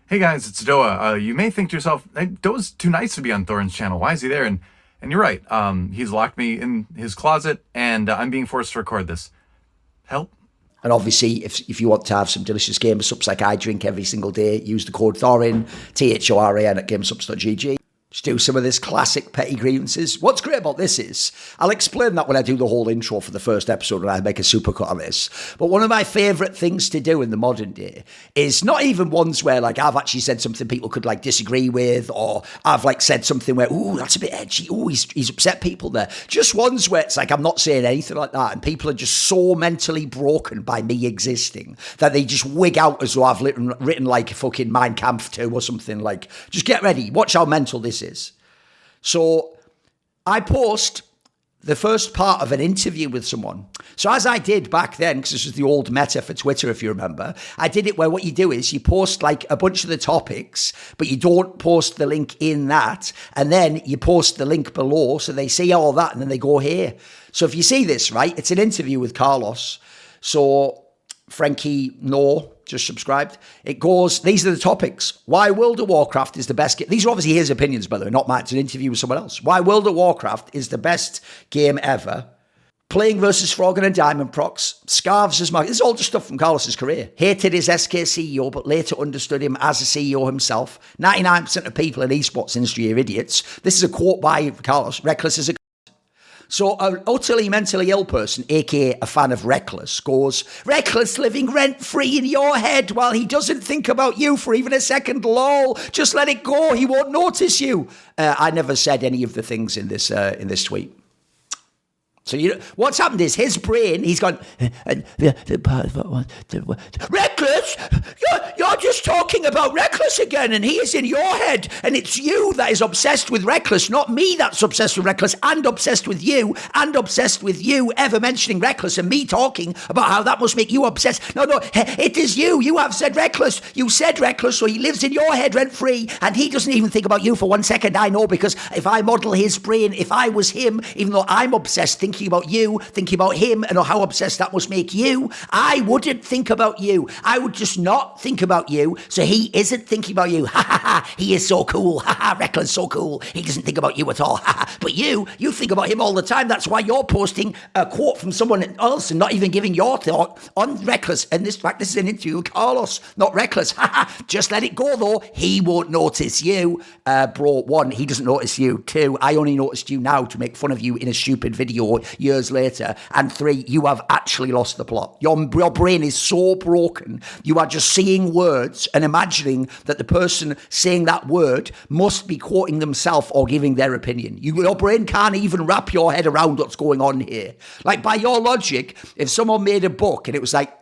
Hey guys, it's Doa. You may think to yourself, hey, Doa's too nice to be on Thorin's channel. Why is he there? And you're right. He's locked me in his closet, and I'm being forced to record this. Help? And obviously, if you want to have some delicious GamerSups like I drink every single day, use the code Thorin, Thorin at gamersups.gg. Just do some of this classic petty grievances. What's great about this is, I'll explain that when I do the whole intro for the first episode and I make a supercut on this. But one of my favourite things to do in the modern day is not even ones where like I've actually said something people could like disagree with, or I've like said something where, ooh, that's a bit edgy. Ooh, he's upset people there. Just ones where it's like I'm not saying anything like that and people are just so mentally broken by me existing that they just wig out as though I've written like fucking Mein Kampf 2 or something. Like, just get ready. Watch how mental this is. So I post the first part of an interview with someone. So as I did back then, because this was the old meta for Twitter, if you remember, I did it where what you do is you post like a bunch of the topics, but you don't post the link in that. And then you post the link below so they see all that and then they go here. So if you see this, right, it's an interview with Carlos. So Frankie, no, just subscribed. It goes, these are the topics. Why World of Warcraft is the best game. These are obviously his opinions, by the way, not mine. It's an interview with someone else. Why World of Warcraft is the best game ever. Playing versus Froggen and Diamond Procs. Scarves as market. This is all just stuff from Carlos's career. Hated his SK CEO, but later understood him as a CEO himself. 99% of people in esports industry are idiots. This is a quote by Carlos. Rekkles is a So an utterly mentally ill person, aka a fan of Rekkles, goes, Rekkles living rent-free in your head while he doesn't think about you for even a second, lol. Just let it go, he won't notice you. I never said any of the things in this tweet. So what's happened is his brain, he's gone, Rekkles, you're just talking about Rekkles again, and he is in your head, and it's you that is obsessed with Rekkles, not me that's obsessed with Rekkles, and obsessed with you ever mentioning Rekkles, and me talking about how that must make you obsessed. No, it is you. You have said Rekkles. You said Rekkles, so he lives in your head rent-free, and he doesn't even think about you for 1 second. I know, because if I model his brain, if I was him, even though I'm obsessed thinking about you, thinking about him, and how obsessed that must make you, I wouldn't think about you. I would just not think about you, so he isn't thinking about you. Ha ha ha, he is so cool. Ha ha, Rekkles so cool. He doesn't think about you at all. Ha ha. But you think about him all the time. That's why you're posting a quote from someone else and not even giving your thought on Rekkles. And this is an interview with Carlos, not Rekkles. Ha ha. Just let it go though. He won't notice you. Bro, 1, he doesn't notice you. 2, I only noticed you now to make fun of you in a stupid video years later. And 3, you have actually lost the plot. Your brain is so broken. You are just seeing words and imagining that the person saying that word must be quoting themselves or giving their opinion. Your brain can't even wrap your head around what's going on here. Like, by your logic, if someone made a book and it was like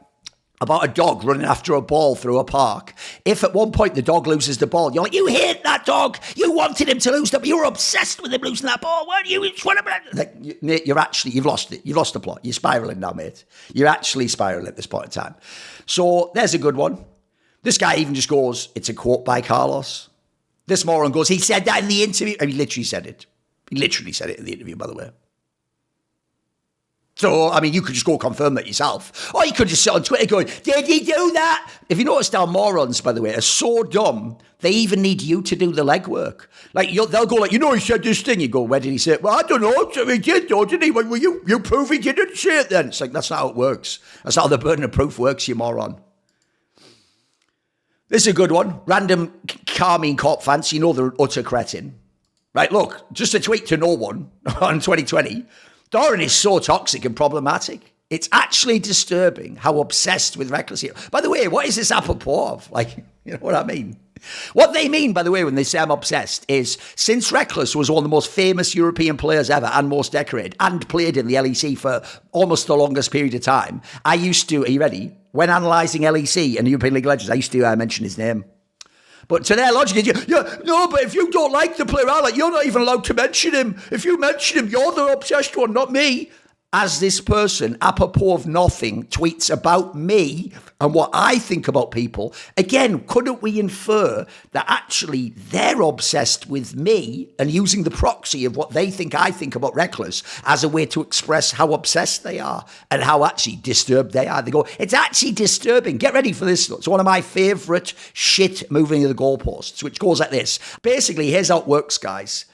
about a dog running after a ball through a park, if at one point the dog loses the ball, you're like, you hate that dog, you wanted him to lose the ball, you were obsessed with him losing that ball, weren't you? Like, mate, you've lost it, you've lost the plot, you're spiralling now, mate. You're actually spiralling at this point in time. So there's a good one. This guy even just goes, it's a quote by Carlos. This moron goes, he said that in the interview. I mean, he literally said it. He literally said it in the interview, by the way. So, I mean, you could just go confirm that yourself. Or you could just sit on Twitter going, did he do that? If you notice, our morons, by the way, are so dumb, they even need you to do the legwork. Like, they'll go like, he said this thing. You go, where did he say it? Well, I don't know. So he did, though, didn't he? Well, you prove he didn't say it then. It's like, that's not how it works. That's not how the burden of proof works, you moron. This is a good one. Random Carmine Corp fans, they're utter cretin. Right, look, just a tweet to no one on 2020. Thorin is so toxic and problematic. It's actually disturbing how obsessed with Rekkles he is. By the way, what is this apropos of? Like, you know what I mean? What they mean, by the way, when they say I'm obsessed is since Rekkles was one of the most famous European players ever and most decorated and played in the LEC for almost the longest period of time, I used to, are you ready? When analysing LEC and European League of Legends, I used to mention his name. But to their logic, no, but if you don't like the player, you're not even allowed to mention him. If you mention him, you're the obsessed one, not me. as this person, apropos of nothing, tweets about me and what I think about people, again, couldn't we infer that actually they're obsessed with me and using the proxy of what they think I think about Rekkles as a way to express how obsessed they are and how actually disturbed they are? They go, it's actually disturbing. Get ready for this. It's one of my favourite shit moving of the goalposts, which goes like this. Basically, here's how it works, guys.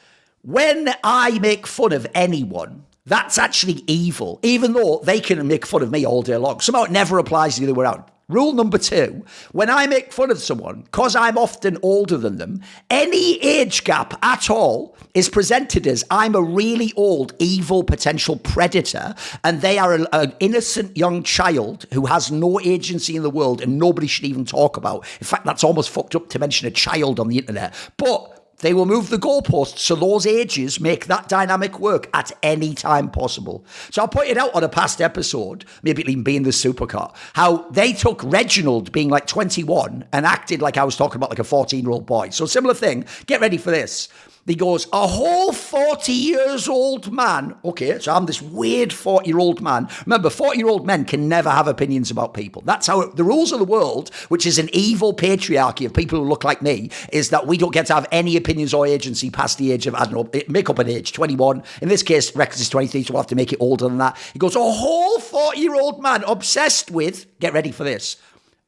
When I make fun of anyone, that's actually evil, even though they can make fun of me all day long. Somehow it never applies the other way around. Rule number 2, when I make fun of someone, because I'm often older than them, any age gap at all is presented as I'm a really old, evil potential predator, and they are an innocent young child who has no agency in the world and nobody should even talk about. In fact, that's almost fucked up to mention a child on the internet. But they will move the goalposts so those ages make that dynamic work at any time possible. So I pointed out on a past episode, maybe it'll even be in the supercar, how they took Reginald being like 21 and acted like I was talking about like a 14-year-old boy. So similar thing, get ready for this. He goes, a whole 40 years old man. Okay, so I'm this weird 40-year-old man. Remember, 40-year-old men can never have opinions about people. That's how the rules of the world, which is an evil patriarchy of people who look like me, is that we don't get to have any opinions or agency past the age of, I don't know, make up an age, 21. In this case, Rekkles is 23, so we'll have to make it older than that. He goes, a whole 40-year-old man obsessed with, get ready for this,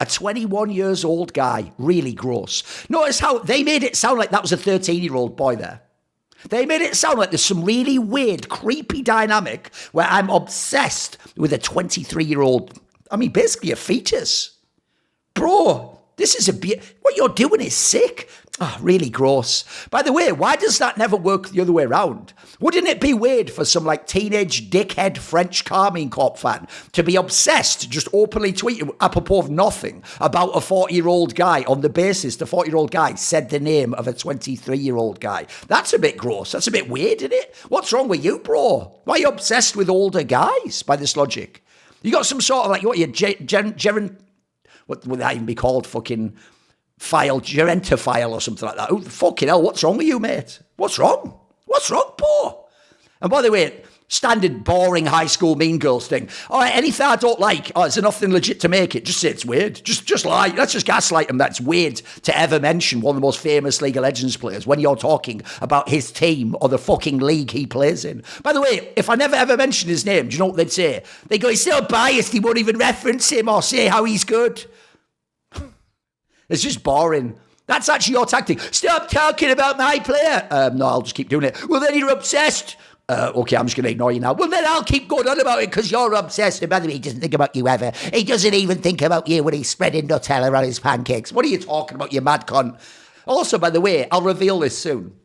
a 21 years old guy. Really gross. Notice how they made it sound like that was a 13-year-old boy there. They made it sound like there's some really weird, creepy dynamic where I'm obsessed with a 23-year-old, I mean, basically a fetus. Bro, this is what you're doing is sick. Oh, really gross. By the way, why does that never work the other way around? Wouldn't it be weird for some like teenage dickhead French Carmine Corp fan to be obsessed, just openly tweeting apropos of nothing about a 40-year-old guy on the basis the 40-year-old guy said the name of a 23-year-old guy? That's a bit gross. That's a bit weird, isn't it? What's wrong with you, bro? Why are you obsessed with older guys by this logic? You got some sort of like, what, what would that even be called? Fucking gerontophile or something like that. Oh, fucking hell, what's wrong with you, mate? What's wrong? What's wrong, Paul? And by the way, standard boring high school mean girls thing. All right, anything I don't like, is there nothing legit to make it? Just say it's weird. Just lie. Let's just gaslight them. That's weird to ever mention one of the most famous League of Legends players when you're talking about his team or the fucking league he plays in. By the way, if I never ever mention his name, do you know what they'd say? They go, he's so biased, he won't even reference him or say how he's good. It's just boring. That's actually your tactic. Stop talking about my player. No, I'll just keep doing it. Well, then you're obsessed. Okay, I'm just going to ignore you now. Well, then I'll keep going on about it because you're obsessed. And by the way, he doesn't think about you ever. He doesn't even think about you when he's spreading Nutella on his pancakes. What are you talking about, you mad cunt? Also, by the way, I'll reveal this soon.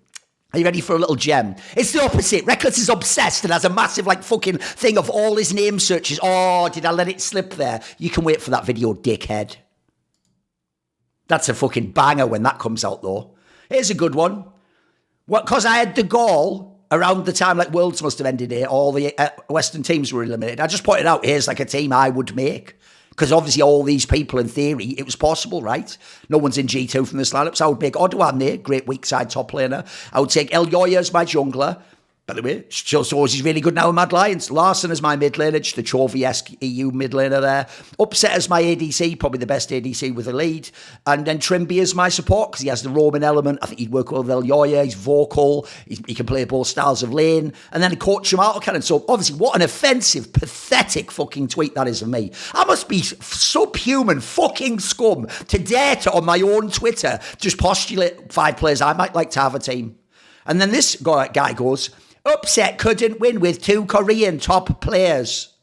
Are you ready for a little gem? It's the opposite. Rekkles is obsessed and has a massive, like, fucking thing of all his name searches. Oh, did I let it slip there? You can wait for that video, dickhead. That's a fucking banger when that comes out, though. Here's a good one. What? Because I had the gall around the time, like, Worlds must have ended here, all the Western teams were eliminated. I just pointed out, here's, like, a team I would make. Because obviously all these people, in theory, it was possible, right? No one's in G2 from this lineup, so I would make Odoamne, great weak side top laner. I would take El Yoya as my jungler. By the way, so he's really good now in Mad Lions. Larson as my mid laner, just a Chovy-esque EU mid laner there. Upset as my ADC, probably the best ADC with a lead. And then Trimby as my support, because he has the roaming element. I think he'd work well with El Yoya. He's vocal. He can play both styles of lane. And then coach him autocannon. So obviously, what an offensive, pathetic fucking tweet that is of me. I must be subhuman fucking scum to dare to, on my own Twitter, just postulate 5 players I might like to have a team. And then this guy goes, Upset couldn't win with 2 Korean top players.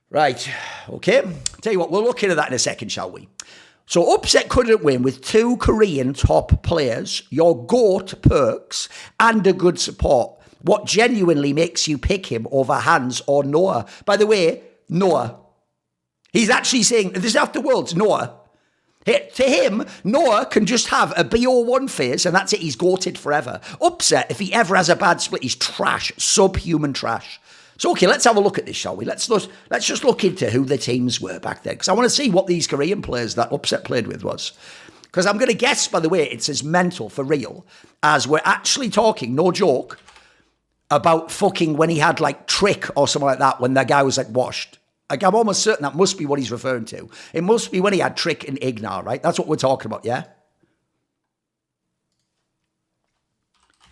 Right, okay. Tell you what, we'll look into that in a second, shall we? So Upset couldn't win with 2 Korean top players, your GOAT perks, and a good support. What genuinely makes you pick him over Hans or Noah? By the way, Noah. He's actually saying, this is after Worlds, Noah. To him, Noah can just have a BO1 phase and that's it, he's goated forever. Upset, if he ever has a bad split, he's trash, subhuman trash. So okay, let's have a look at this, shall we? Let's just look into who the teams were back then, because I want to see what these Korean players that Upset played with was. Because I'm going to guess, by the way, it's as mental for real as we're actually talking, no joke, about fucking when he had like Trick or something like that, when that guy was like washed. Like, I'm almost certain that must be what he's referring to. It must be when he had Trick and Ignar, right? That's what we're talking about, yeah?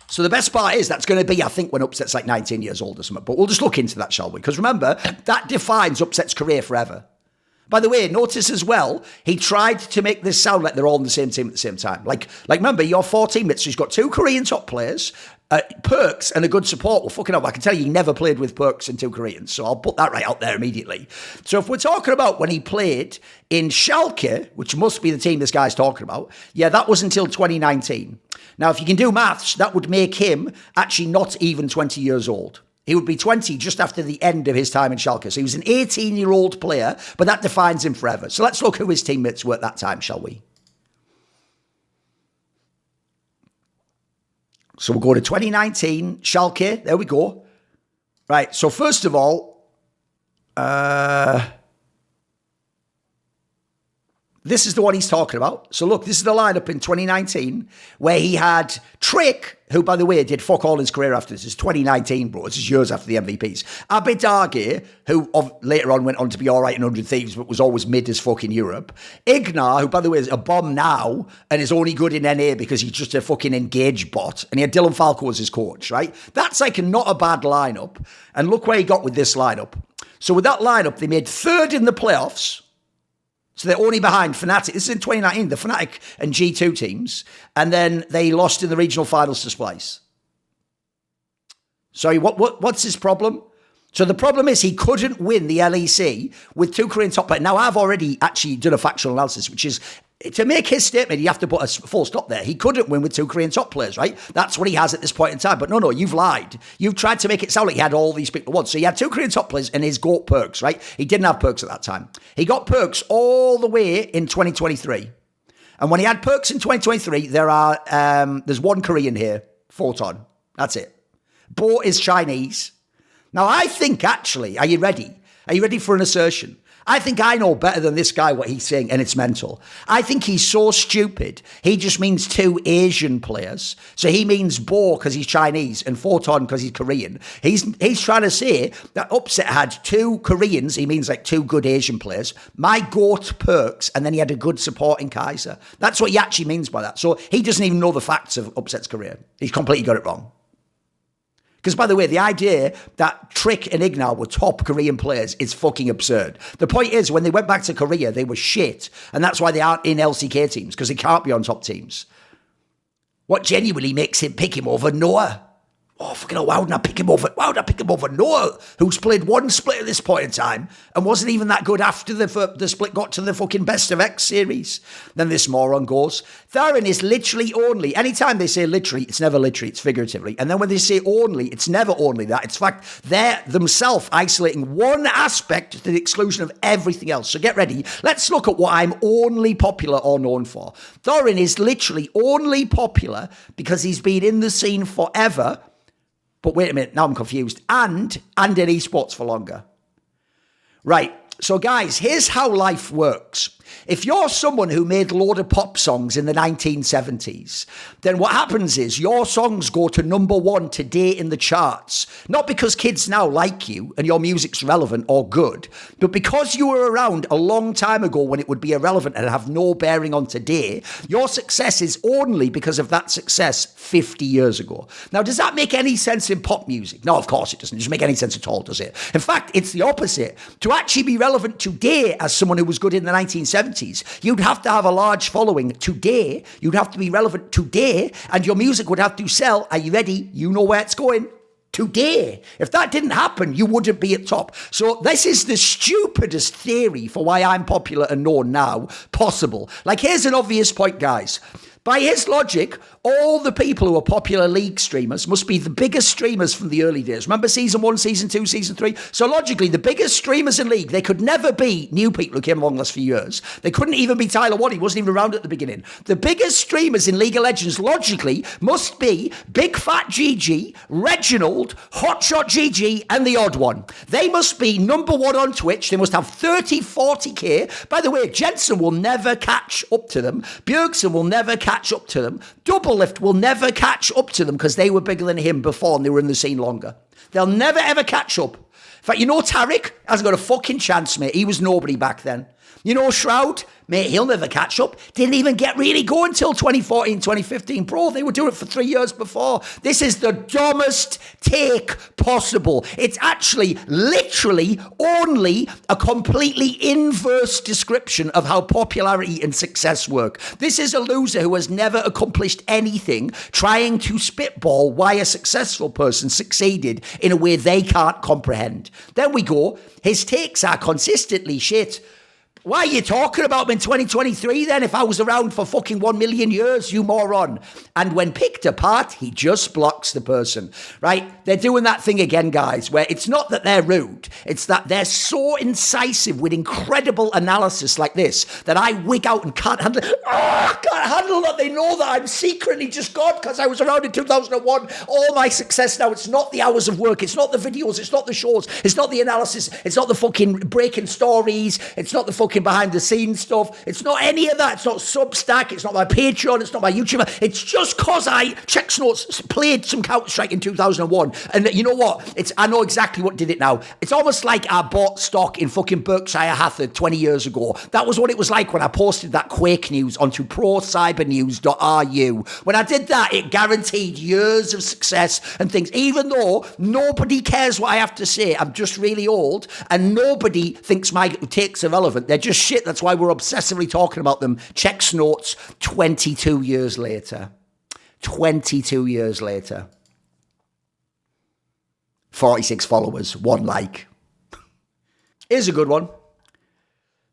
So the best part is that's going to be, I think, when Upset's like 19 years old or something. But we'll just look into that, shall we? Because remember, that defines Upset's career forever. By the way, notice as well, he tried to make this sound like they're all on the same team at the same time. Like remember, your 4 teammates, so he's got 2 Korean top players, Perks and a good support. Well, fucking up. I can tell you, he never played with Perks and 2 Koreans, so I'll put that right out there immediately. So if we're talking about when he played in Schalke, which must be the team this guy's talking about, yeah, that was until 2019. Now, if you can do maths, that would make him actually not even 20 years old. He would be 20 just after the end of his time in Schalke. So he was an 18-year-old player, but that defines him forever. So let's look who his teammates were at that time, shall we? So we'll go to 2019, Schalke. There we go. Right, so first of all, this is the one he's talking about. So look, this is the lineup in 2019 where he had Trick, who, by the way, did fuck all his career after this. It's 2019, bro. This is years after the MVPs. Abidage, who later on went on to be all right in 100 Thieves, but was always mid as fuck in Europe. Ignar, who, by the way, is a bomb now and is only good in NA because he's just a fucking engage bot. And he had Dylan Falco as his coach, right? That's like not a bad lineup. And look where he got with this lineup. So with that lineup, they made 3rd in the playoffs. So they're only behind Fnatic. This is in 2019, the Fnatic and G2 teams. And then they lost in the regional finals to Splice. Sorry, what's his problem? So the problem is he couldn't win the LEC with 2 Korean top players. Now, I've already actually done a factual analysis, which is, to make his statement, you have to put a full stop there. He couldn't win with 2 Korean top players, right? That's what he has at this point in time. But no, you've lied. You've tried to make it sound like he had all these people at once. So he had 2 Korean top players and his GOAT Perks, right? He didn't have Perks at that time. He got Perks all the way in 2023. And when he had Perks in 2023, there's 1 Korean here, Photon. That's it. Bo is Chinese. Now, I think actually, are you ready? Are you ready for an assertion? I think I know better than this guy what he's saying, and it's mental. I think he's so stupid, he just means 2 Asian players. So he means Bo because he's Chinese and Photon because he's Korean. He's trying to say that Upset had 2 Koreans, he means like 2 good Asian players, my GOAT Perks, and then he had a good supporting Kaiser. That's what he actually means by that. So he doesn't even know the facts of Upset's career. He's completely got it wrong. Because, by the way, the idea that Trick and Ignar were top Korean players is fucking absurd. The point is, when they went back to Korea, they were shit. And that's why they aren't in LCK teams, because they can't be on top teams. What genuinely makes him pick him over Noah? Oh, fucking hell, why would I pick him over Noah, who's played 1 split at this point in time and wasn't even that good after the split got to the fucking best of X series? Then this moron goes, Thorin is literally only, anytime they say literally, it's never literally, it's figuratively. And then when they say only, it's never only that. It's fact, they're themselves isolating one aspect to the exclusion of everything else. So get ready. Let's look at what I'm only popular or known for. Thorin is literally only popular because he's been in the scene forever. But wait a minute, now I'm confused. And in esports for longer. Right, so guys, here's how life works. If you're someone who made a load of pop songs in the 1970s, then what happens is your songs go to #1 today in the charts. Not because kids now like you and your music's relevant or good, but because you were around a long time ago when it would be irrelevant and have no bearing on today. Your success is only because of that success 50 years ago. Now, does that make any sense in pop music? No, of course it doesn't. It doesn't make any sense at all, does it? In fact, it's the opposite. To actually be relevant today as someone who was good in the 1970s, you'd have to have a large following today. You'd have to be relevant today, and your music would have to sell. Are you ready? You know where it's going. Today. If that didn't happen, you wouldn't be at top. So this is the stupidest theory for why I'm popular and known now possible. Like, here's an obvious point, guys. By his logic, all the people who are popular League streamers must be the biggest streamers from the early days. Remember Season 1, Season 2, Season 3? So logically, the biggest streamers in League, they could never be new people who came along the last few years. They couldn't even be Tyler Watt. He wasn't even around at the beginning. The biggest streamers in League of Legends, logically, must be Big Fat GG, Reginald, Hotshot GG, and the odd one. They must be #1 on Twitch. They must have 30, 40K. By the way, Jensen will never catch up to them. Bjergsen will never catch catch up to them. Doublelift will never catch up to them because they were bigger than him before and they were in the scene longer. They'll never ever catch up. In fact, you know Tariq hasn't got a fucking chance, mate. He was nobody back then. You know Shroud? Mate, he'll never catch up. Didn't even get really going until 2014, 2015. Bro, they were doing it for 3 years before. This is the dumbest take possible. It's actually literally only a completely inverse description of how popularity and success work. This is a loser who has never accomplished anything trying to spitball why a successful person succeeded in a way they can't comprehend. Then we go, his takes are consistently shit. Why are you talking about me in 2023 then if I was around for fucking 1 million years, you moron? And when picked apart, he just blocks the person, right? They're doing that thing again, guys, where it's not that they're rude. It's that they're so incisive with incredible analysis like this that I wig out and can't handle it. I can't handle that. They know that I'm secretly just God because I was around in 2001. All my success now, it's not the hours of work. It's not the videos. It's not the shows. It's not the analysis. It's not the fucking breaking stories. It's not the fucking behind the scenes stuff. It's not any of that. It's not Substack. It's not my Patreon. It's not my YouTube. It's just cause I, Chex Notes, played some Counter-Strike in 2001. And you know what? I know exactly what did it now. It's almost like I bought stock in fucking Berkshire Hathaway 20 years ago. That was what it was like when I posted that Quake news onto procybernews.ru. When I did that, it guaranteed years of success and things. Even though nobody cares what I have to say, I'm just really old, and nobody thinks my takes are relevant. They're just shit. That's why we're obsessively talking about them. Chex Notes 22 years later. 22 years later. 46 followers, 1 like. Here's a good one.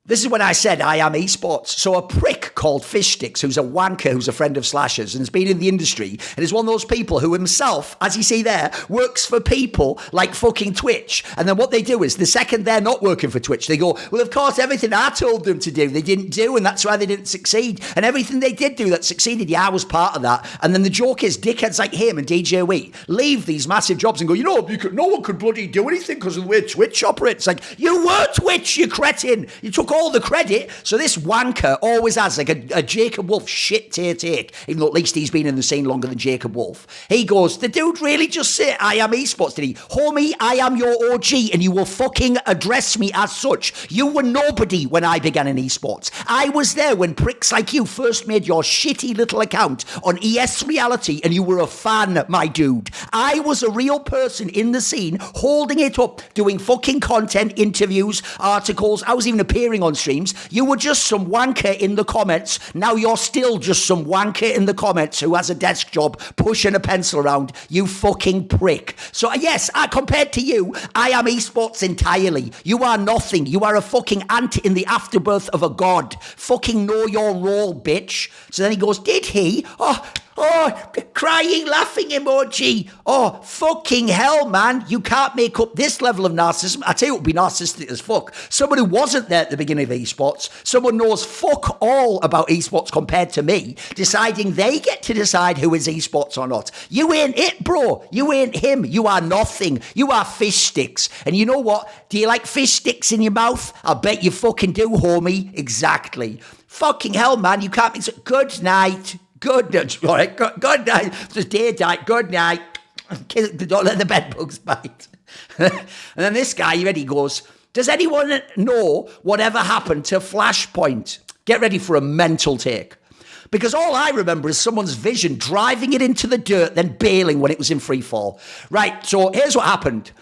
This is when I said I am esports. So a prick called Fish Sticks, who's a wanker, who's a friend of Slashers and has been in the industry and is one of those people who himself, as you see there, works for people like fucking Twitch. And then what they do is the second they're not working for Twitch, they go, well, of course, everything I told them to do, they didn't do, and that's why they didn't succeed. And everything they did do that succeeded, yeah, I was part of that. And then the joke is dickheads like him and DJ Wheat leave these massive jobs and go, no one could bloody do anything because of the way Twitch operates. Like, you were Twitch, you cretin. You took all the credit. So this wanker always has like a Jacob Wolf shit take, even though at least he's been in the scene longer than Jacob Wolf. He goes, the dude really just say I am esports, did he? Homie, I am your OG and you will fucking address me as such. You were nobody when I began in esports. I was there when pricks like you first made your shitty little account on ES Reality and you were a fan, my dude. I was a real person in the scene, holding it up, doing fucking content, interviews, articles. I was even appearing on streams. You were just some wanker in the comments. Now you're still just some wanker in the comments who has a desk job pushing a pencil around. You fucking prick. So yes, compared to you, I am esports entirely. You are nothing. You are a fucking ant in the afterbirth of a god. Fucking know your role, bitch. So then he goes, did he? Oh, crying, laughing emoji. Oh, fucking hell, man. You can't make up this level of narcissism. I tell you what would be narcissistic as fuck. Someone who wasn't there at the beginning of esports, someone knows fuck all about esports compared to me, deciding they get to decide who is esports or not. You ain't it, bro. You ain't him. You are nothing. You are fish sticks. And you know what? Do you like fish sticks in your mouth? I bet you fucking do, homie. Exactly. Fucking hell, man. You can't be... Good night. Good night. All right. Good night. Just day night. Good night. Don't let the bed bugs bite. And then this guy, you ready, he goes, does anyone know whatever happened to FLASHPOINT? Get ready for a mental take. Because all I remember is someone's vision driving it into the dirt, then bailing when it was in free fall. Right, so here's what happened.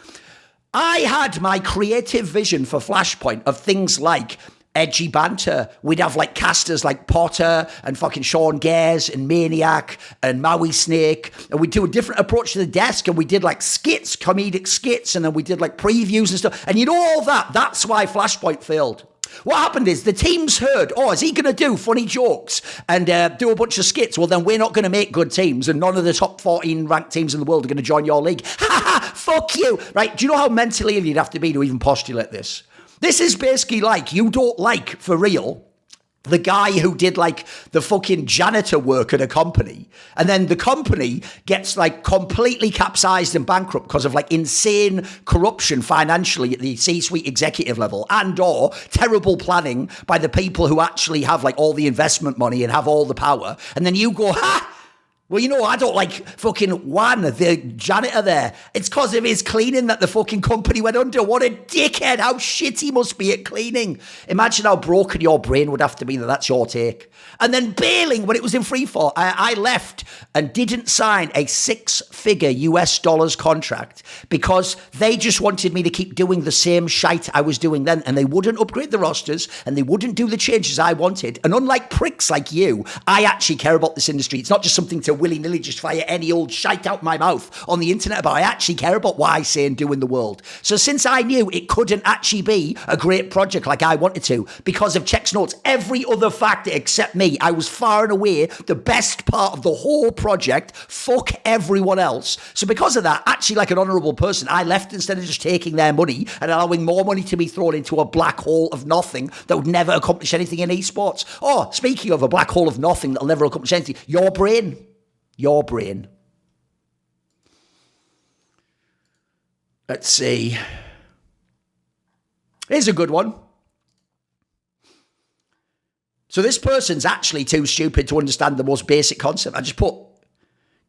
I had my creative vision for FLASHPOINT of things like edgy banter. We'd have like casters like Potter and fucking Sean Gares and Maniac and Maui Snake, and we'd do a different approach to the desk, and we did like skits, comedic skits, and then we did like previews and stuff. And you know all that, that's why FLASHPOINT failed. What happened is the teams heard, oh, is he going to do funny jokes and do a bunch of skits? Well, then we're not going to make good teams, and none of the top 14 ranked teams in the world are going to join your league. Ha ha, fuck you. Right, do you know how mentally ill you'd have to be to even postulate this? This is basically like, you don't like, for real, the guy who did like the fucking janitor work at a company, and then the company gets like completely capsized and bankrupt because of like insane corruption financially at the C-suite executive level, and or terrible planning by the people who actually have like all the investment money and have all the power. And then you go, ha! Well, you know, I don't like fucking Juan, the janitor there. It's because of his cleaning that the fucking company went under. What a dickhead. How shit he must be at cleaning. Imagine how broken your brain would have to be that that's your take. And then bailing when it was in free fall. I left and didn't sign a 6-figure US dollars contract because they just wanted me to keep doing the same shite I was doing then. And they wouldn't upgrade the rosters and they wouldn't do the changes I wanted. And unlike pricks like you, I actually care about this industry. It's not just something to willy-nilly just fire any old shite out my mouth on the internet about. I actually care about what I say and do in the world. So since I knew it couldn't actually be a great project like I wanted to, because of checks notes, every other factor except me, I was far and away the best part of the whole project. Fuck everyone else. So because of that, actually like an honourable person, I left instead of just taking their money and allowing more money to be thrown into a black hole of nothing that would never accomplish anything in esports. Oh, speaking of a black hole of nothing that'll never accomplish anything, your brain. Your brain. Let's see. Here's a good one. So this person's actually too stupid to understand the most basic concept. I just put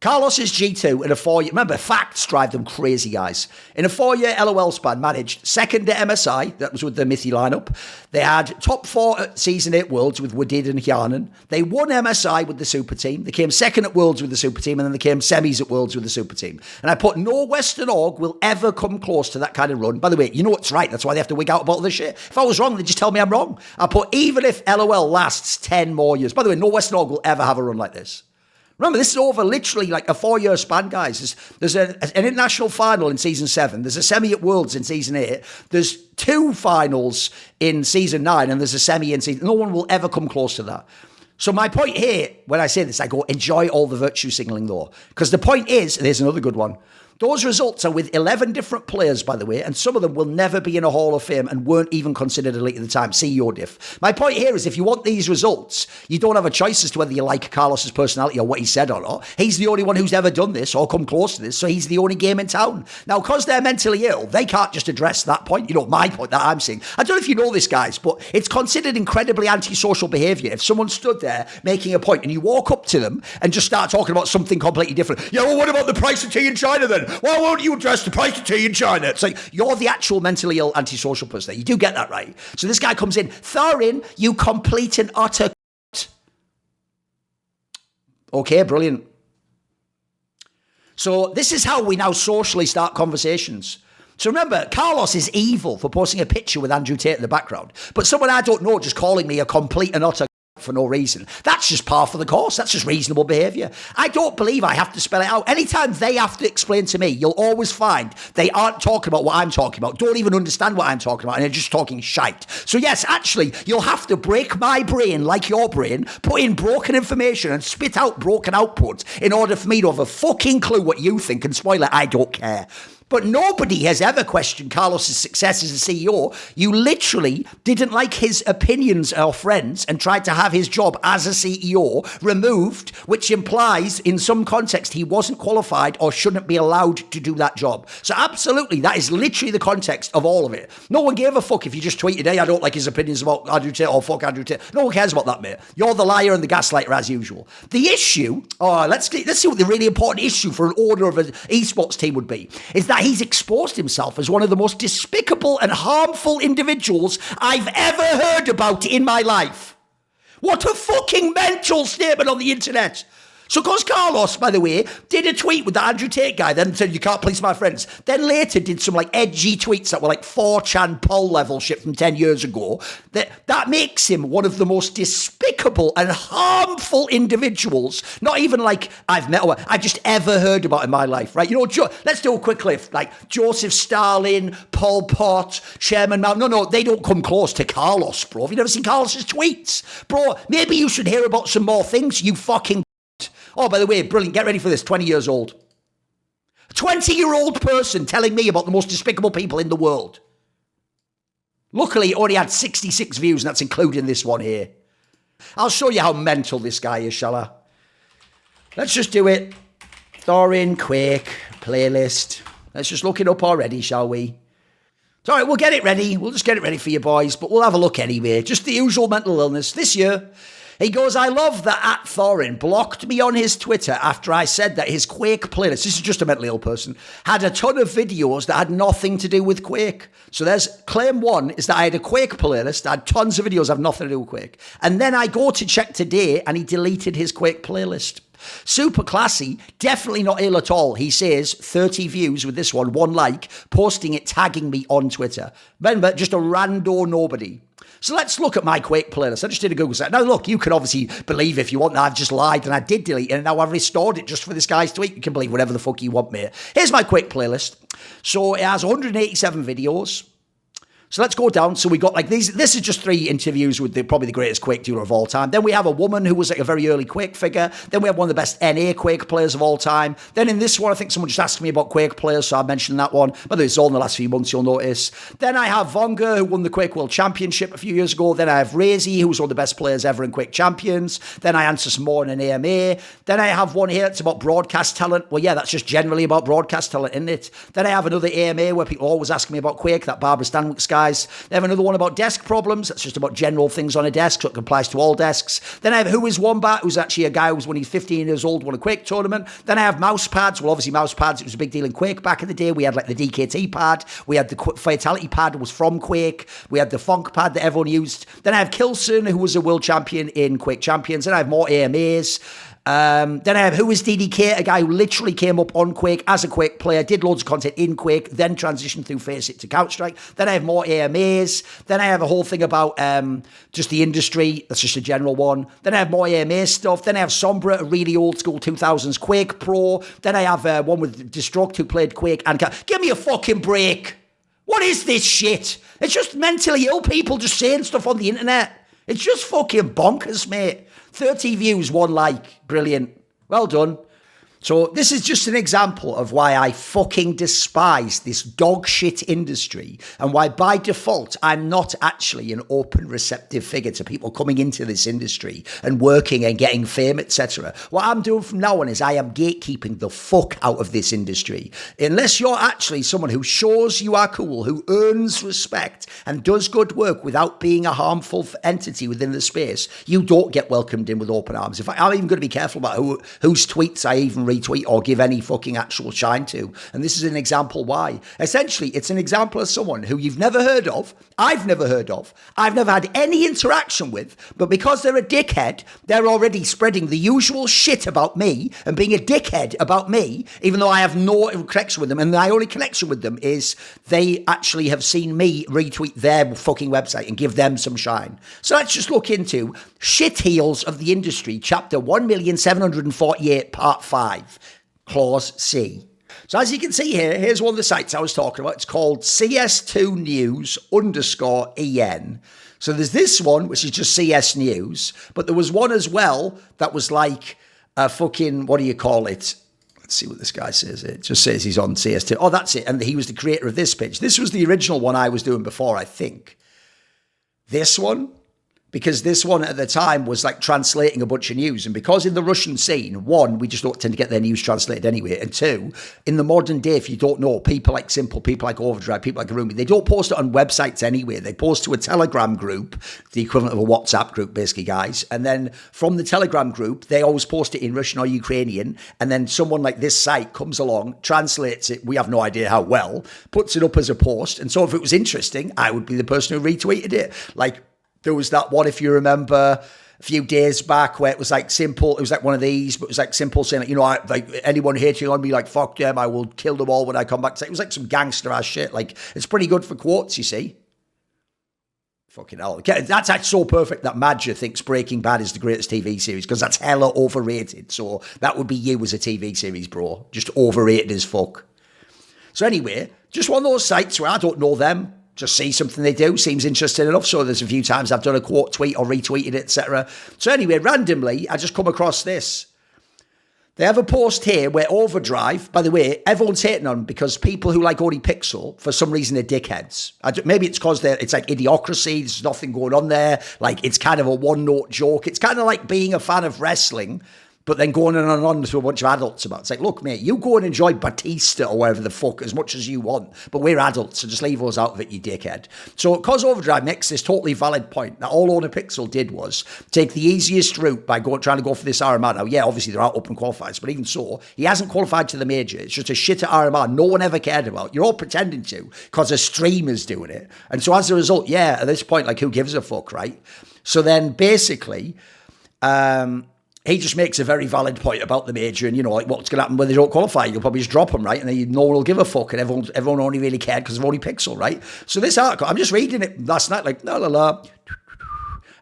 Carlos is G2 in a 4-year... Remember, facts drive them crazy, guys. In a 4-year LOL span, managed second at MSI, that was with the Mithy lineup. They had top 4 at Season 8 Worlds with Wadid and Hyanan. They won MSI with the Super Team. They came second at Worlds with the Super Team, and then they came semis at Worlds with the Super Team. And I put no Western org will ever come close to that kind of run. By the way, you know what's right. That's why they have to wig out about all this shit. If I was wrong, they just tell me I'm wrong. I put even if LOL lasts 10 more years. By the way, no Western org will ever have a run like this. Remember, this is over literally like a 4-year span, guys. There's an international final in Season 7. There's a semi at Worlds in Season 8. There's 2 finals in Season 9, and there's a semi in Season... No one will ever come close to that. So my point here, when I say this, I go, enjoy all the virtue signaling, though. Because the point is, and here's another good one, those results are with 11 different players, by the way, and some of them will never be in a Hall of Fame and weren't even considered elite at the time. See your diff. My point here is if you want these results, you don't have a choice as to whether you like Carlos's personality or what he said or not. He's the only one who's ever done this or come close to this, so he's the only game in town. Now, because they're mentally ill, they can't just address that point. You know, my point that I'm saying. I don't know if you know this, guys, but it's considered incredibly antisocial behaviour if someone stood there making a point and you walk up to them and just start talking about something completely different. Yeah, well, what about the price of tea in China then? Why won't you address the price of tea in China? It's like, you're the actual mentally ill antisocial person there. You do get that, right? So this guy comes in, Thorin, you complete and utter Okay, brilliant. So this is how we now socially start conversations. So remember, Carlos is evil for posting a picture with Andrew Tate in the background. But someone I don't know just calling me a complete and utter for no reason. That's just par for the course. That's just reasonable behaviour. I don't believe I have to spell it out. Anytime they have to explain to me, you'll always find they aren't talking about what I'm talking about, don't even understand what I'm talking about, and they're just talking shite. So yes, actually, you'll have to break my brain like your brain, put in broken information and spit out broken outputs in order for me to have a fucking clue what you think, and spoiler, I don't care. But nobody has ever questioned Carlos's success as a CEO. You literally didn't like his opinions or friends and tried to have his job as a CEO removed, which implies in some context he wasn't qualified or shouldn't be allowed to do that job. So absolutely, that is literally the context of all of it. No one gave a fuck if you just tweeted, hey, I don't like his opinions about Andrew Tate or fuck Andrew Tate. No one cares about that, mate. You're the liar and the gaslighter as usual. The issue, let's see what the really important issue for an owner of an esports team would be, is that he's exposed himself as one of the most despicable and harmful individuals I've ever heard about in my life. What a fucking mental statement on the internet. So because Carlos, by the way, did a tweet with the Andrew Tate guy, then said, you can't please my friends, then later did some like edgy tweets that were like 4chan poll level shit from 10 years ago, that makes him one of the most despicable and harmful individuals, not even like I've met or I've just ever heard about in my life, right? You know, let's do a quick lift, like Joseph Stalin, Pol Pot, Chairman Mao. No, they don't come close to Carlos, bro. Have you never seen Carlos's tweets? Bro, maybe you should hear about some more things, you fucking... Oh, by the way, brilliant. Get ready for this. 20 years old. A 20-year-old person telling me about the most despicable people in the world. Luckily, it only had 66 views, and that's including this one here. I'll show you how mental this guy is, shall I? Let's just do it. Thorin, Quake, playlist. Let's just look it up already, shall we? It's all right, we'll get it ready. We'll just get it ready for you boys, but we'll have a look anyway. Just the usual mental illness. This year, he goes, I love that @Thorin blocked me on his Twitter after I said that his Quake playlist, this is just a mentally ill person, had a ton of videos that had nothing to do with Quake. So there's claim one is that I had a Quake playlist that had tons of videos that have nothing to do with Quake. And then I go to check today and he deleted his Quake playlist. Super classy, definitely not ill at all. He says 30 views with this one like, posting it, tagging me on Twitter. Remember, just a rando nobody. So let's look at my Quake playlist. I just did a Google search. Now look, you can obviously believe if you want that I've just lied and I did delete it and now I've restored it just for this guy's tweet. You can believe whatever the fuck you want, mate. Here's my Quake playlist. So it has 187 videos. So let's go down. So we got like these. This is just 3 interviews with probably the greatest Quake dueler of all time. Then we have a woman who was like a very early Quake figure. Then we have one of the best NA Quake players of all time. Then in this one, I think someone just asked me about Quake players, so I mentioned that one. But it's all in the last few months, you'll notice. Then I have Vonga, who won the Quake World Championship a few years ago. Then I have Razy, who's one of the best players ever in Quake Champions. Then I answer some more in an AMA. Then I have one here, it's about broadcast talent. Well, yeah, that's just generally about broadcast talent, isn't it? Then I have another AMA where people always ask me about Quake, that Barbara Stanwyck's guys. Then I have another one about desk problems. That's just about general things on a desk, so it applies to all desks. Then I have Who is Wombat, who's actually a guy who was when he's 15 years old, won a Quake tournament. Then I have mouse pads. Well, obviously mouse pads, it was a big deal in Quake back in the day. We had like the DKT pad. We had the Fatality pad, was from Quake. We had the Funk pad that everyone used. Then I have Kilson, who was a world champion in Quake Champions. Then I have more AMAs. Then I have Who is DDK, a guy who literally came up on Quake as a Quake player, did loads of content in Quake, then transitioned through Face It to Counter-Strike. Then I have more AMAs. Then I have a whole thing about just the industry. That's just a general one. Then I have more AMA stuff. Then I have Sombra, a really old school 2000s Quake pro. Then I have one with Destruct, who played Quake. And give me a fucking break. What is this shit? It's just mentally ill people just saying stuff on the internet. It's just fucking bonkers, mate. 30 views, 1 like. Brilliant. Well done. So this is just an example of why I fucking despise this dog shit industry and why by default I'm not actually an open receptive figure to people coming into this industry and working and getting fame, etc. What I'm doing from now on is I am gatekeeping the fuck out of this industry. Unless you're actually someone who shows you are cool, who earns respect and does good work without being a harmful entity within the space, you don't get welcomed in with open arms. In fact, I'm even going to be careful about whose tweets I even retweet or give any fucking actual shine to. And this is an example why. Essentially, it's an example of someone who you've never heard of, I've never heard of, I've never had any interaction with, but because they're a dickhead, they're already spreading the usual shit about me and being a dickhead about me, even though I have no connection with them. And my only connection with them is they actually have seen me retweet their fucking website and give them some shine. So let's just look into Shit Heels of the Industry, chapter 1,748, part 5. Clause C. So as you can see here, here's one of the sites I was talking about. It's called CS2News_EN. So there's this one, which is just CS News, but there was one as well that was like a fucking, what do you call it? Let's see what this guy says. It just says he's on CS2. Oh, that's it. And he was the creator of this page. This was the original one I was doing before, I think. This one, because this one at the time was like translating a bunch of news. And because in the Russian scene, 1, we just don't tend to get their news translated anyway. And 2, in the modern day, if you don't know, people like Simple, people like Overdrive, people like Rumi, they don't post it on websites anyway. They post to a Telegram group, the equivalent of a WhatsApp group, basically, guys. And then from the Telegram group, they always post it in Russian or Ukrainian. And then someone like this site comes along, translates it, we have no idea how well, puts it up as a post. And so if it was interesting, I would be the person who retweeted it. Like, there was that one, if you remember, a few days back where it was like Simple. It was like one of these, but it was like Simple saying, like, you know, like anyone hating on me, like, fuck them, I will kill them all when I come back. It was like some gangster ass shit. Like, it's pretty good for quotes, you see. Fucking hell. That's actually so perfect that Madja thinks Breaking Bad is the greatest TV series because that's hella overrated. So that would be you as a TV series, bro. Just overrated as fuck. So anyway, just one of those sites where I don't know them. Just see something they do, seems interesting enough. So there's a few times I've done a quote tweet or retweeted it, etc. So anyway, randomly, I just come across this. They have a post here where Overdrive, by the way, everyone's hating on because people who like only Pixel, for some reason, are dickheads. Maybe it's because it's like idiocracy, there's nothing going on there. Like, it's kind of a one-note joke. It's kind of like being a fan of wrestling, but then going on and on to a bunch of adults about it. It's like, look, mate, you go and enjoy Batista or whatever the fuck as much as you want, but we're adults, so just leave us out of it, you dickhead. So, because Overdrive makes this totally valid point that all Owner Pixel did was take the easiest route by trying to go for this RMR. Now, yeah, obviously there are open qualifiers, but even so, he hasn't qualified to the major. It's just a shit at RMR no one ever cared about. You're all pretending to because a streamer's doing it. And so as a result, yeah, at this point, like, who gives a fuck, right? So then basically, he just makes a very valid point about the major and, you know, like what's going to happen when they don't qualify. You'll probably just drop them, right? And then no one will give a fuck and everyone only really cared because of only Pixel, right? So this article, I'm just reading it last night, like, la la la.